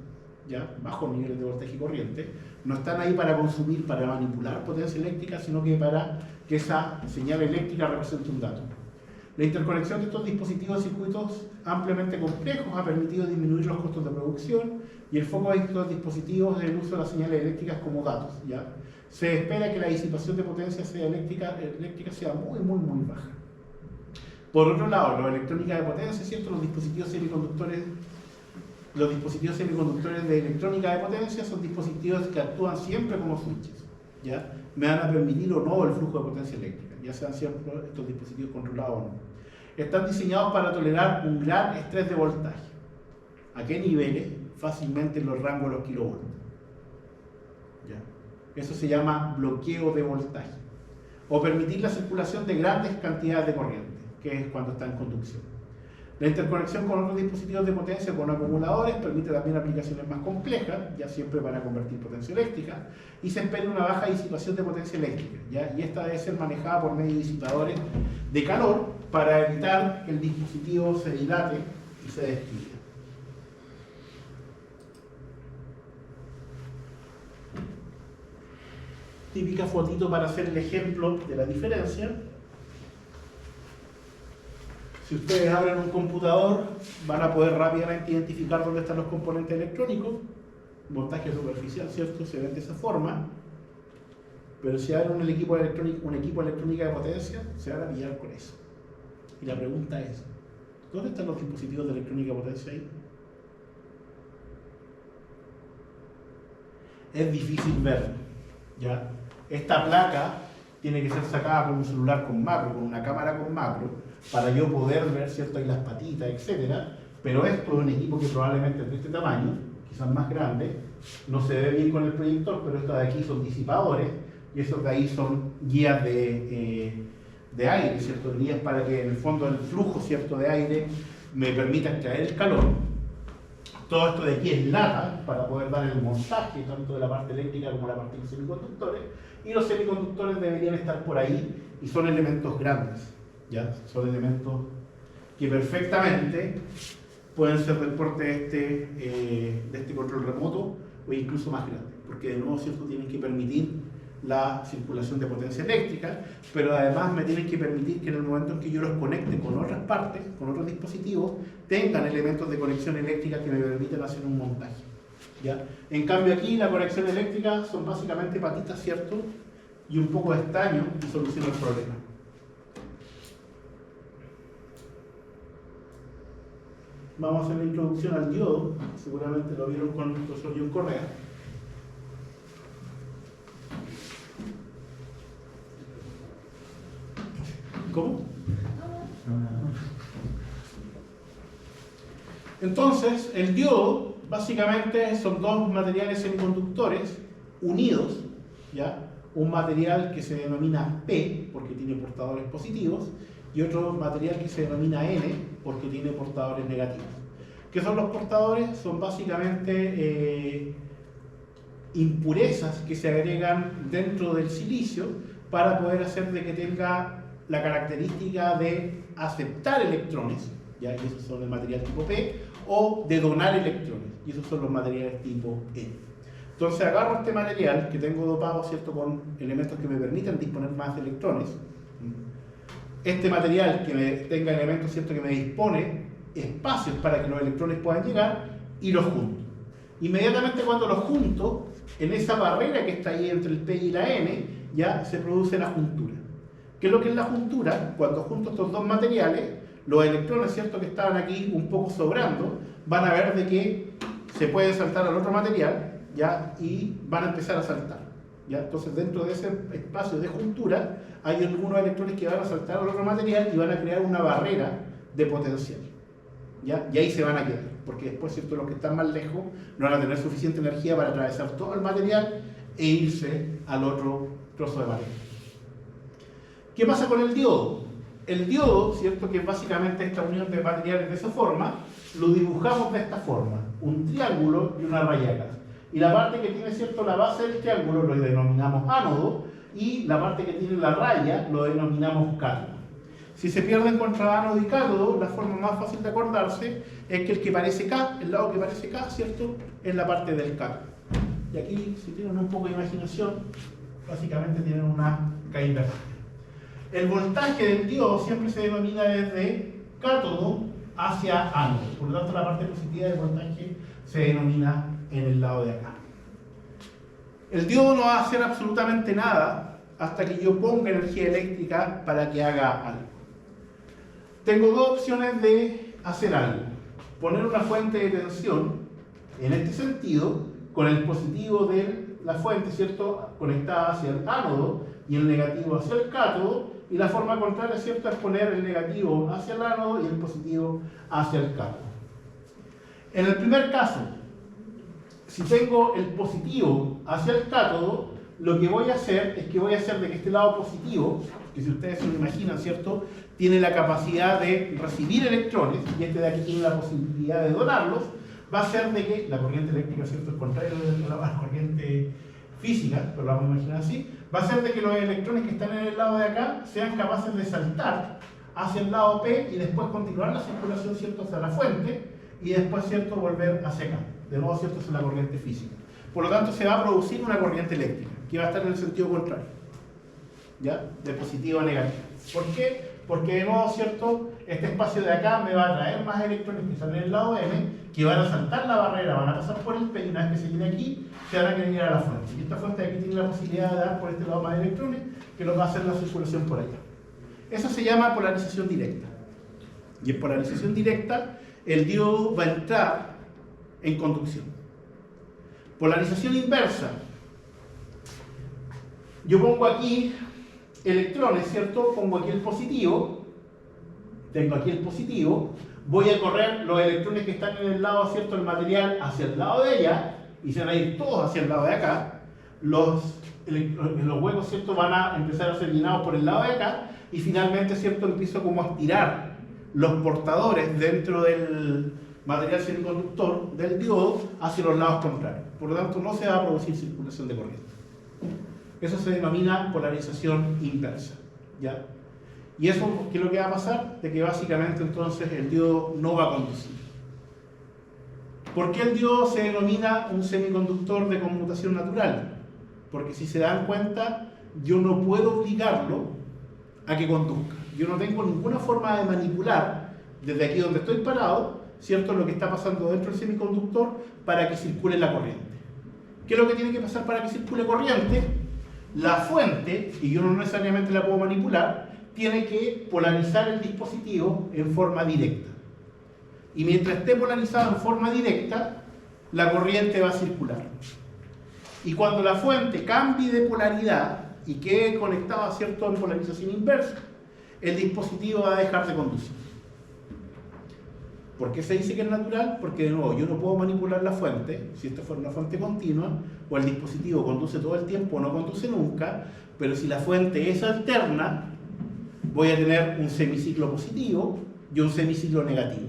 ¿ya?, bajos niveles de voltaje y corriente. No están ahí para consumir, para manipular potencia eléctrica, sino que para que esa señal eléctrica represente un dato. La interconexión de estos dispositivos y circuitos ampliamente complejos ha permitido disminuir los costos de producción y el foco de estos dispositivos es el uso de las señales eléctricas como datos, ¿ya? Se espera que la disipación de potencia eléctrica sea muy baja. Por otro lado, la electrónica de potencia, ¿cierto?, los dispositivos semiconductores Los dispositivos semiconductores de electrónica de potencia son dispositivos que actúan siempre como switches, ¿ya? Me van a permitir o no el flujo de potencia eléctrica, ya sean siempre estos dispositivos controlados o no. Están diseñados para tolerar un gran estrés de voltaje. ¿A qué niveles? Fácilmente en los rangos de los kilovoltios. ¿Ya? Eso se llama bloqueo de voltaje. O permitir la circulación de grandes cantidades de corriente, que es cuando está en conducción. La interconexión con otros dispositivos de potencia con acumuladores permite también aplicaciones más complejas, ya siempre para convertir potencia eléctrica, y se espera una baja disipación de potencia eléctrica, ¿ya? Y esta debe ser manejada por medio de disipadores de calor para evitar que el dispositivo se dilate y se destruya. Típica fotito para hacer el ejemplo de la diferencia. Si ustedes abren un computador, van a poder rápidamente identificar dónde están los componentes electrónicos. Montaje superficial, ¿cierto? Se ven de esa forma. Pero si abren un equipo de electrónica de potencia, se van a pillar con eso. Y la pregunta es, ¿dónde están los dispositivos de electrónica de potencia ahí? Es difícil ver, ¿ya? Esta placa tiene que ser sacada con un celular con macro, con una cámara con macro, para yo poder ver, ¿cierto? Ahí las patitas, etcétera. Pero esto es un equipo que probablemente es de este tamaño, quizás más grande, no se ve bien con el proyector, pero estos de aquí son disipadores y estos de ahí son guías de aire, ¿cierto? Guías para que en el fondo el flujo, ¿cierto? De aire me permita extraer el calor. Todo esto de aquí es lata para poder dar el montaje tanto de la parte eléctrica como la parte de los semiconductores, y los semiconductores deberían estar por ahí y son elementos grandes, ¿ya? Son elementos que perfectamente pueden ser del porte de este control remoto o incluso más grande, porque de nuevo, ¿cierto? Tienen que permitir la circulación de potencia eléctrica, pero además me tienen que permitir que en el momento en que yo los conecte con otras partes, con otros dispositivos, tengan elementos de conexión eléctrica que me permiten hacer un montaje, ¿ya? En cambio aquí la conexión eléctrica son básicamente patitas, ¿cierto? Y un poco de estaño y soluciona el problema. Vamos a hacer la introducción al diodo, seguramente lo vieron con el profesor John Correa. ¿Cómo? Entonces, el diodo básicamente son dos materiales semiconductores unidos, ¿ya? Un material que se denomina P porque tiene portadores positivos y otro material que se denomina N porque tiene portadores negativos. ¿Qué son los portadores? Son básicamente impurezas que se agregan dentro del silicio para poder hacer de que tenga la característica de aceptar electrones, ¿ya? Y esos son el material tipo P, o de donar electrones, y esos son los materiales tipo N. Entonces agarro este material que tengo dopado, ¿cierto? Con elementos que me permiten disponer más de electrones. Este material que me tenga elementos, ¿cierto? Que me dispone espacios para que los electrones puedan llegar, y los junto. Inmediatamente cuando los junto, en esa barrera que está ahí entre el P y la N, ya se produce la juntura. ¿Qué es lo que es la juntura? Cuando junto estos dos materiales, los electrones, ¿cierto? Que estaban aquí un poco sobrando, van a ver de que se pueden saltar al otro material, ¿ya? Y van a empezar a saltar, ¿ya? Entonces dentro de ese espacio de juntura hay algunos electrones que van a saltar al otro material y van a crear una barrera de potencial, ¿ya? Y ahí se van a quedar, porque después, ¿cierto? Los que están más lejos no van a tener suficiente energía para atravesar todo el material e irse al otro trozo de material. ¿Qué pasa con el diodo? El diodo, ¿cierto? Que es básicamente esta unión de materiales de esa forma, lo dibujamos de esta forma, un triángulo y una raya acá. Y la parte que tiene, ¿cierto? La base del triángulo lo denominamos ánodo, y la parte que tiene la raya lo denominamos cátodo. Si se pierden contra ánodo y cátodo, la forma más fácil de acordarse es que el que parece K, el lado que parece K, ¿cierto? Es la parte del cátodo. Y aquí, si tienen un poco de imaginación, básicamente tienen una K invertida. El voltaje del diodo siempre se denomina desde cátodo hacia ánodo. Por lo tanto, la parte positiva del voltaje se denomina en el lado de acá. El diodo no va a hacer absolutamente nada hasta que yo ponga energía eléctrica para que haga algo. Tengo dos opciones de hacer algo. Poner una fuente de tensión En este sentido, con el positivo de la fuente, ¿cierto?, conectada hacia el ánodo y el negativo hacia el cátodo, y la forma contraria, ¿cierto?, es poner el negativo hacia el ánodo y el positivo hacia el cátodo. En el primer caso, si tengo el positivo hacia el cátodo, lo que voy a hacer es que voy a hacer de que este lado positivo, que si ustedes se lo imaginan, ¿cierto?, tiene la capacidad de recibir electrones, y este de aquí tiene la posibilidad de donarlos, va a ser de que la corriente eléctrica, ¿cierto?, es contrario de la corriente física, pero lo vamos a imaginar así, va a ser de que los electrones que están en el lado de acá sean capaces de saltar hacia el lado P y después continuar la circulación, ¿cierto?, hacia la fuente y después, ¿cierto?, volver hacia acá. De nuevo, ¿cierto?, es la corriente física. Por lo tanto, se va a producir una corriente eléctrica que va a estar en el sentido contrario, ¿ya?, de positivo a negativo. ¿Por qué? Porque de nuevo, ¿cierto?, este espacio de acá me va a traer más electrones que están en el lado M, que van a saltar la barrera, van a pasar por el P, y una vez que se llegue aquí, se van a querer ir a la fuente. Y esta fuente de aquí tiene la posibilidad de dar por este lado más electrones, que nos va a hacer la circulación por allá. Eso se llama polarización directa. Y en polarización directa, el diodo va a entrar en conducción. Polarización inversa. Yo pongo aquí electrones, ¿cierto? Pongo aquí el positivo, tengo aquí el positivo, voy a correr los electrones que están en el lado, ¿cierto?, del material hacia el lado de allá, y se van a ir todos hacia el lado de acá. Los huecos, ¿cierto?, van a empezar a ser llenados por el lado de acá, y finalmente, ¿cierto?, empiezo como a estirar los portadores dentro del material semiconductor del diodo hacia los lados contrarios. Por lo tanto, no se va a producir circulación de corriente. Eso se denomina polarización inversa, ¿ya? Y eso, ¿qué es lo que va a pasar? De que básicamente entonces el diodo no va a conducir. ¿Por qué el diodo se denomina un semiconductor de conmutación natural? Porque si se dan cuenta, yo no puedo obligarlo a que conduzca. Yo no tengo ninguna forma de manipular desde aquí donde estoy parado, ¿cierto?, lo que está pasando dentro del semiconductor para que circule la corriente. ¿Qué es lo que tiene que pasar para que circule corriente? La fuente, y yo no necesariamente la puedo manipular, tiene que polarizar el dispositivo en forma directa. Y mientras esté polarizado en forma directa, la corriente va a circular. Y cuando la fuente cambie de polaridad y quede conectada, ¿cierto?, en polarización inversa, el dispositivo va a dejar de conducir. ¿Por qué se dice que es natural? Porque de nuevo, yo no puedo manipular la fuente, si esta fuera una fuente continua, o el dispositivo conduce todo el tiempo o no conduce nunca, pero si la fuente es alterna, voy a tener un semiciclo positivo y un semiciclo negativo,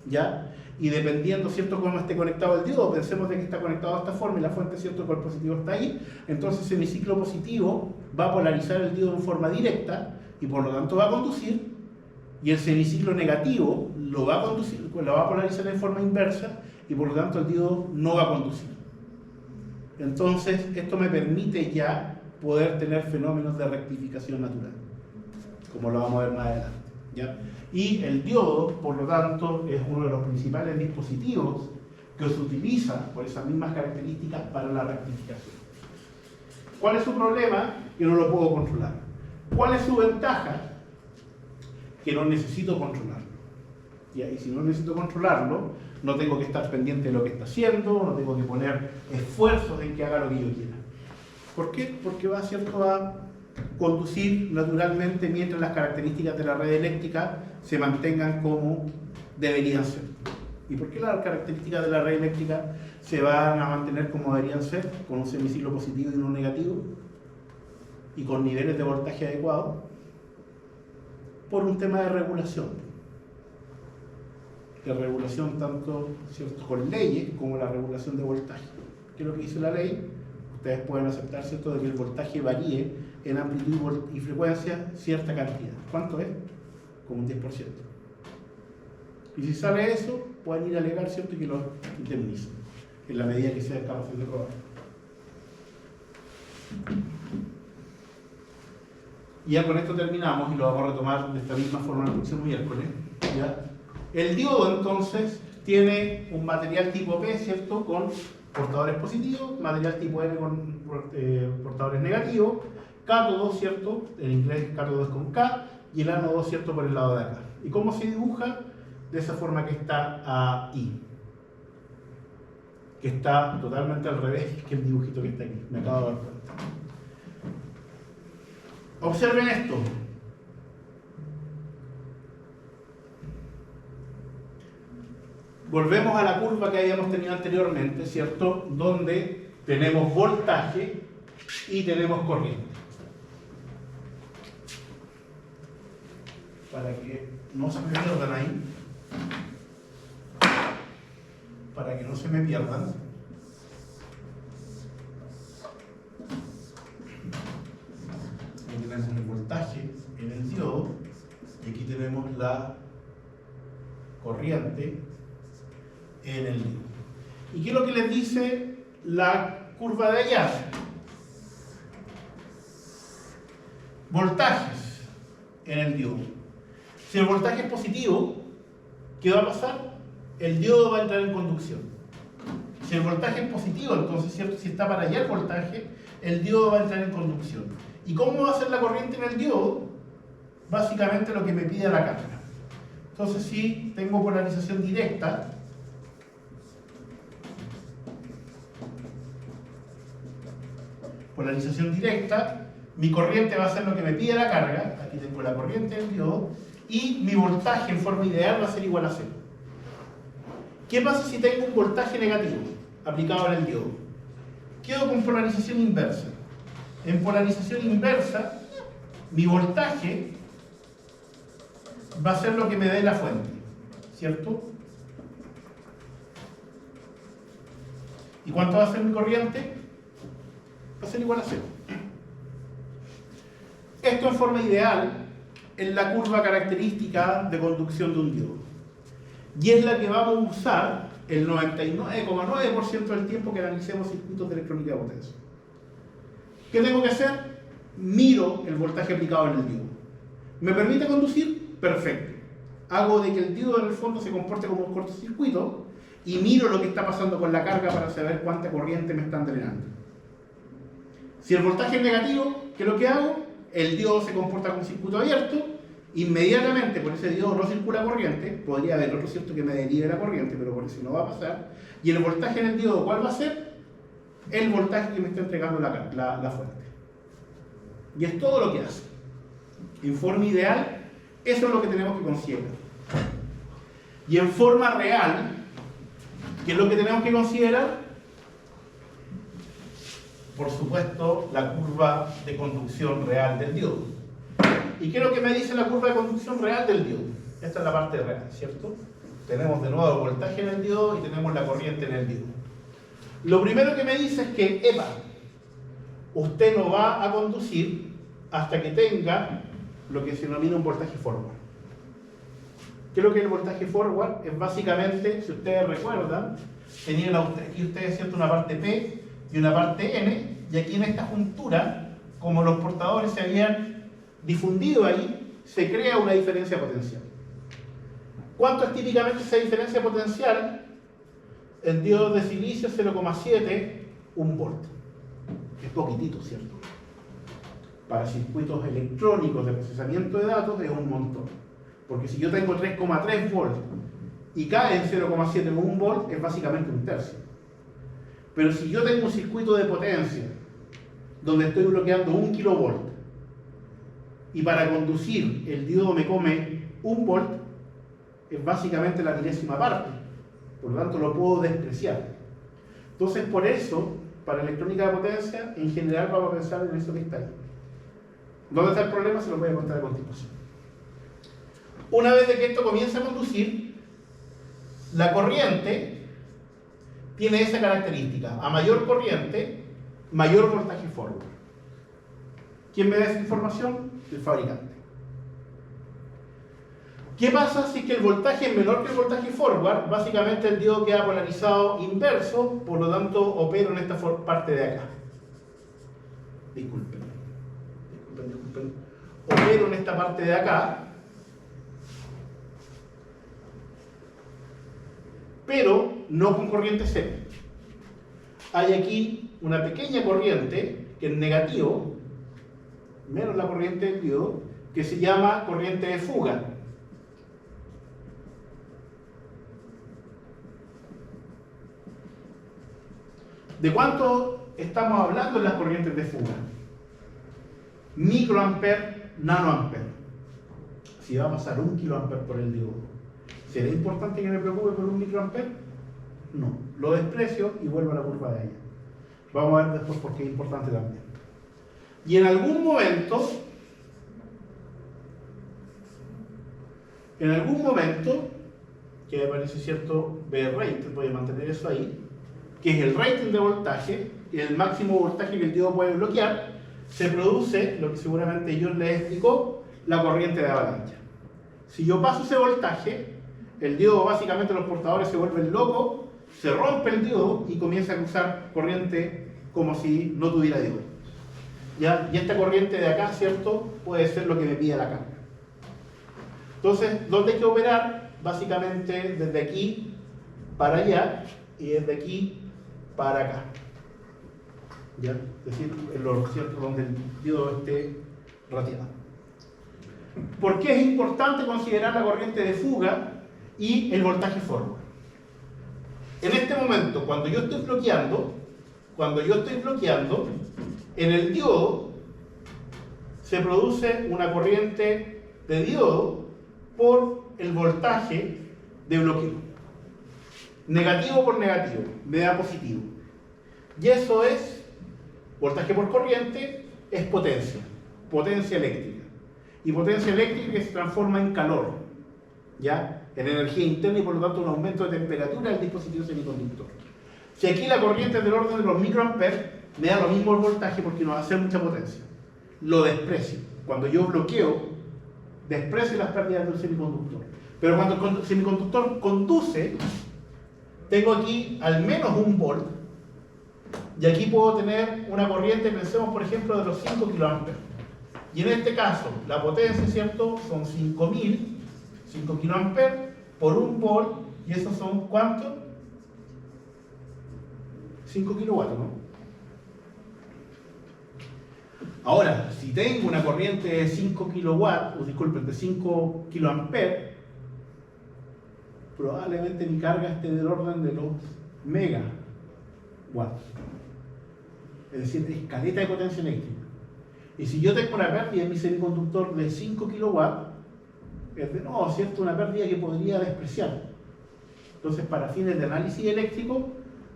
¿ya? Y dependiendo, ¿cierto?, cómo esté conectado el diodo, pensemos de que está conectado de esta forma y la fuente, ¿cierto?, con el positivo está ahí, entonces el semiciclo positivo va a polarizar el diodo en forma directa y por lo tanto va a conducir, y el semiciclo negativo lo va a polarizar en forma inversa y por lo tanto el diodo no va a conducir. Entonces, esto me permite ya poder tener fenómenos de rectificación natural, como lo vamos a ver más adelante, ¿ya? Y el diodo, por lo tanto, es uno de los principales dispositivos que se utiliza por esas mismas características para la rectificación. ¿Cuál es su problema? Que no lo puedo controlar. ¿Cuál es su ventaja? Que no necesito controlarlo. ¿Ya? Y si no necesito controlarlo, no tengo que estar pendiente de lo que está haciendo, no tengo que poner esfuerzos en que haga lo que yo quiera. ¿Por qué? Porque va, ¿cierto?, a conducir naturalmente mientras las características de la red eléctrica se mantengan como deberían ser. ¿Y por qué las características de la red eléctrica se van a mantener como deberían ser, con un semiciclo positivo y uno negativo, y con niveles de voltaje adecuados? Por un tema de regulación. De regulación tanto, ¿cierto?, con leyes como la regulación de voltaje. ¿Qué es lo que dice la ley? Ustedes pueden aceptar, ¿cierto?, de que el voltaje varíe en amplitud y frecuencia cierta cantidad. ¿Cuánto es? Como un 10%. Y si sale eso, pueden ir a alegar, ¿cierto?, y que lo indemnicen en la medida que sea capaz de probar. Y ya con esto terminamos y lo vamos a retomar de esta misma forma el próximo miércoles, ¿ya? El diodo entonces tiene un material tipo P, ¿cierto?, con portadores positivos, material tipo N con portadores negativos, cátodo, ¿cierto?, en inglés cátodo es con K, y el ánodo, ¿cierto?, por el lado de acá. ¿Y cómo se dibuja? De esa forma que está ahí. que está totalmente al revés que el dibujito que está aquí. Me acabo de dar cuenta. Observen esto. Volvemos a la curva que habíamos tenido anteriormente, ¿cierto? Donde tenemos voltaje y tenemos corriente. Para que no se me pierdan ahí. Para que no se me pierdan. Aquí tenemos el voltaje en el diodo y aquí tenemos la corriente en el diodo. ¿Y qué es lo que les dice la curva de allá? Voltajes en el diodo. Si el voltaje es positivo, ¿qué va a pasar? El diodo va a entrar en conducción. Si el voltaje es positivo, entonces, ¿cierto? Si está para allá el voltaje, el diodo va a entrar en conducción. ¿Y cómo va a ser la corriente en el diodo? Básicamente lo que me pide la carga. Entonces, si tengo polarización directa, mi corriente va a ser lo que me pide la carga. Aquí tengo la corriente del diodo. Y mi voltaje en forma ideal va a ser igual a 0. ¿Qué pasa si tengo un voltaje negativo aplicado en el diodo? Quedo con polarización inversa. En polarización inversa, mi voltaje va a ser lo que me dé la fuente, ¿cierto? ¿Y cuánto va a ser mi corriente? Va a ser igual a 0. Esto en forma ideal es la curva característica de conducción de un diodo. Y es la que vamos a usar el 99,9% del tiempo que analicemos circuitos de electrónica de potencia. ¿Qué tengo que hacer? Miro el voltaje aplicado en el diodo. ¿Me permite conducir? Perfecto. Hago de que el diodo en el fondo se comporte como un cortocircuito y miro lo que está pasando con la carga para saber cuánta corriente me están drenando. Si el voltaje es negativo, ¿qué es lo que hago? El diodo se comporta como un circuito abierto, inmediatamente por ese diodo no circula corriente, podría haber otro cierto que me derive la corriente, pero por eso no va a pasar, y el voltaje en el diodo, ¿cuál va a ser? El voltaje que me está entregando la fuente. Y es todo lo que hace. En forma ideal, eso es lo que tenemos que considerar. Y en forma real, ¿qué es lo que tenemos que considerar? Por supuesto, la curva de conducción real del diodo. ¿Y qué es lo que me dice la curva de conducción real del diodo? Esta es la parte real, ¿cierto? Tenemos de nuevo el voltaje en el diodo y tenemos la corriente en el diodo. Lo primero que me dice es que, usted no va a conducir hasta que tenga lo que se denomina un voltaje forward. ¿Qué es lo que es el voltaje forward? Es básicamente, si ustedes recuerdan, tenían aquí ustedes, ¿cierto?, una parte P y una parte N, y aquí en esta juntura, como los portadores se habían difundido ahí, se crea una diferencia potencial. ¿Cuánto es típicamente esa diferencia potencial? En diodos de silicio 0,7, 1 volt. Es poquitito, ¿cierto? Para circuitos electrónicos de procesamiento de datos es un montón. Porque si yo tengo 3,3 volts y cae en 0,7 o 1 volt, es básicamente un tercio. Pero si yo tengo un circuito de potencia donde estoy bloqueando 1 kilovolt y para conducir el diodo me come 1 volt, es básicamente la milésima parte. Por lo tanto, lo puedo despreciar. Entonces, por eso, para electrónica de potencia, en general vamos a pensar en eso que está ahí. ¿Dónde está el problema? Se lo voy a contar a continuación. Una vez de que esto comienza a conducir, la corriente tiene esa característica. A mayor corriente, mayor voltaje forward. ¿Quién me da esa información? El fabricante. ¿Qué pasa si es que el voltaje es menor que el voltaje forward? Básicamente el diodo queda polarizado inverso, por lo tanto opero en esta parte de acá. Disculpen. Opero en esta parte de acá, pero no con corriente cero. Hay aquí una pequeña corriente que es negativo, menos la corriente del diodo, que se llama corriente de fuga. ¿De cuánto estamos hablando en las corrientes de fuga? Microamper, nanoamper. Si va a pasar 1 kiloamper por el diodo, ¿será importante que me preocupe por 1 microamper? No. Lo desprecio y vuelvo a la curva de ella. Vamos a ver después por qué es importante también. Y en algún momento, que me parece cierto, B rating, voy a mantener eso ahí, que es el rating de voltaje, y el máximo voltaje que el diodo puede bloquear, se produce, lo que seguramente John les explicó, la corriente de avalancha. Si yo paso ese voltaje, el diodo, básicamente los portadores se vuelven locos, se rompe el diodo y comienza a cruzar corriente como si no tuviera diodo. ¿Ya? Y esta corriente de acá, ¿cierto?, puede ser lo que me pide la carga. Entonces, ¿dónde hay que operar? Básicamente desde aquí para allá y desde aquí para acá. ¿Ya? Es decir, en los ciertos donde el diodo esté rateado. ¿Por qué es importante considerar la corriente de fuga y el voltaje forward? En este momento, cuando yo estoy bloqueando, en el diodo se produce una corriente de diodo por el voltaje de bloqueo. Negativo por negativo, me da positivo. Y eso es, voltaje por corriente, es potencia eléctrica. Y potencia eléctrica que se transforma en calor, ¿ya? En energía interna y por lo tanto un aumento de temperatura del dispositivo semiconductor. Si aquí la corriente es del orden de los microamperes, me da lo mismo el voltaje porque no va a hacer mucha potencia. Lo desprecio. Cuando yo bloqueo, desprecio las pérdidas del semiconductor. Pero cuando el semiconductor conduce, tengo aquí al menos 1 volt. Y aquí puedo tener una corriente, pensemos por ejemplo, de los 5 kiloamperes. Y en este caso, la potencia, ¿cierto?, son 5000, 5 kiloamperes por 1 volt. ¿Y esos son cuántos? 5 kilowatts, ¿no? Ahora, si tengo una corriente de 5 kilowatts, o disculpen, de 5 kiloamperes, probablemente mi carga esté del orden de los megawatts. Es decir, escaleta de potencia eléctrica. Y si yo tengo una pérdida en mi semiconductor de 5 kilowatts, es de nuevo, ¿cierto?, una pérdida que podría despreciar. Entonces, para fines de análisis eléctrico,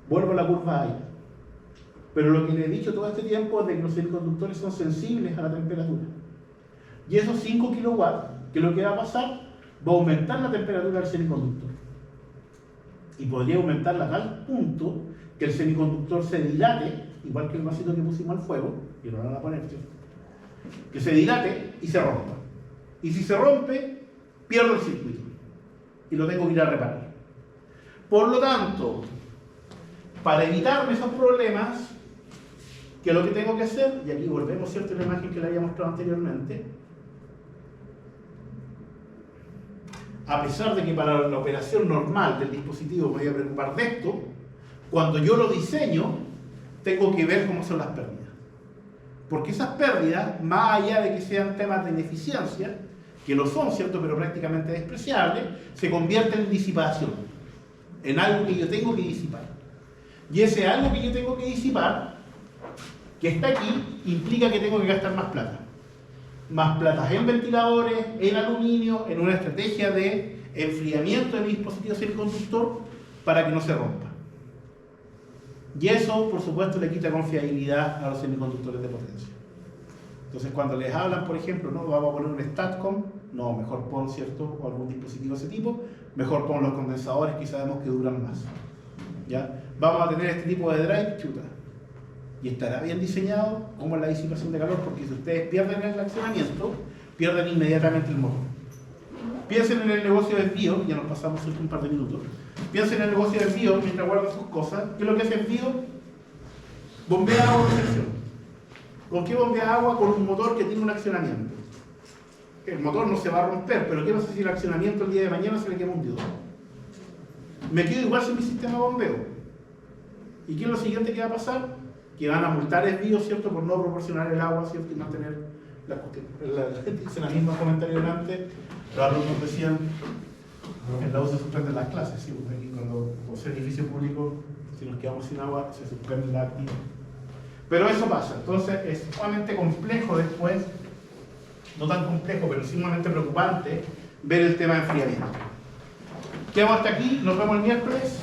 vuelvo a la curva ahí. Pero lo que les he dicho todo este tiempo es de que los semiconductores son sensibles a la temperatura. Y esos 5 kilowatts, ¿qué es lo que va a pasar? Va a aumentar la temperatura del semiconductor. Y podría aumentarla a tal punto que el semiconductor se dilate, igual que el vasito que pusimos al fuego, que no lo van a poner, ¿cierto?, que se dilate y se rompa. Y si se rompe, pierdo el circuito. Y lo tengo que ir a reparar. Por lo tanto, para evitarme esos problemas, ¿qué es lo que tengo que hacer? Y aquí volvemos, ¿cierto?, a la imagen que le había mostrado anteriormente. A pesar de que para la operación normal del dispositivo me voy a preocupar de esto, cuando yo lo diseño, tengo que ver cómo son las pérdidas. Porque esas pérdidas, más allá de que sean temas de ineficiencia, que lo son, ¿cierto?, pero prácticamente despreciables, se convierten en disipación, en algo que yo tengo que disipar. Y ese algo que yo tengo que disipar, que está aquí, implica que tengo que gastar más plata. Más plata en ventiladores, en aluminio, en una estrategia de enfriamiento de mi dispositivo semiconductor para que no se rompa. Y eso, por supuesto, le quita confiabilidad a los semiconductores de potencia. Entonces, cuando les hablan, por ejemplo, no, vamos a poner un STATCOM, no, mejor pon, ¿cierto?, o algún dispositivo de ese tipo, mejor pon los condensadores que sabemos que duran más. ¿Ya? Vamos a tener este tipo de drive, chuta. Y estará bien diseñado como es la disipación de calor, porque si ustedes pierden el accionamiento, pierden inmediatamente el motor. Piensen en el negocio de envío, ya nos pasamos un par de minutos. Piensen en el negocio de envío mientras guardan sus cosas. ¿Qué es lo que hace envío? Bombea agua por sección. ¿Con qué bombea agua? Con un motor que tiene un accionamiento. El motor no se va a romper, pero ¿qué pasa si el accionamiento el día de mañana se le quema un diodo? Me quedo igual sin mi sistema de bombeo. ¿Y qué es lo siguiente que va a pasar? Que van a multar envíos, ¿cierto?, por no proporcionar el agua, ¿cierto?, y no tener la gente dice en el mismo comentario delante, los alumnos decían en la U se suspenden las clases, ¿sí? Porque aquí con los edificios públicos Si nos quedamos sin agua, se suspende la actividad. Pero eso pasa, entonces es sumamente complejo después, no tan complejo, pero sumamente preocupante, ver el tema de enfriamiento. Quedamos hasta aquí, nos vemos el miércoles.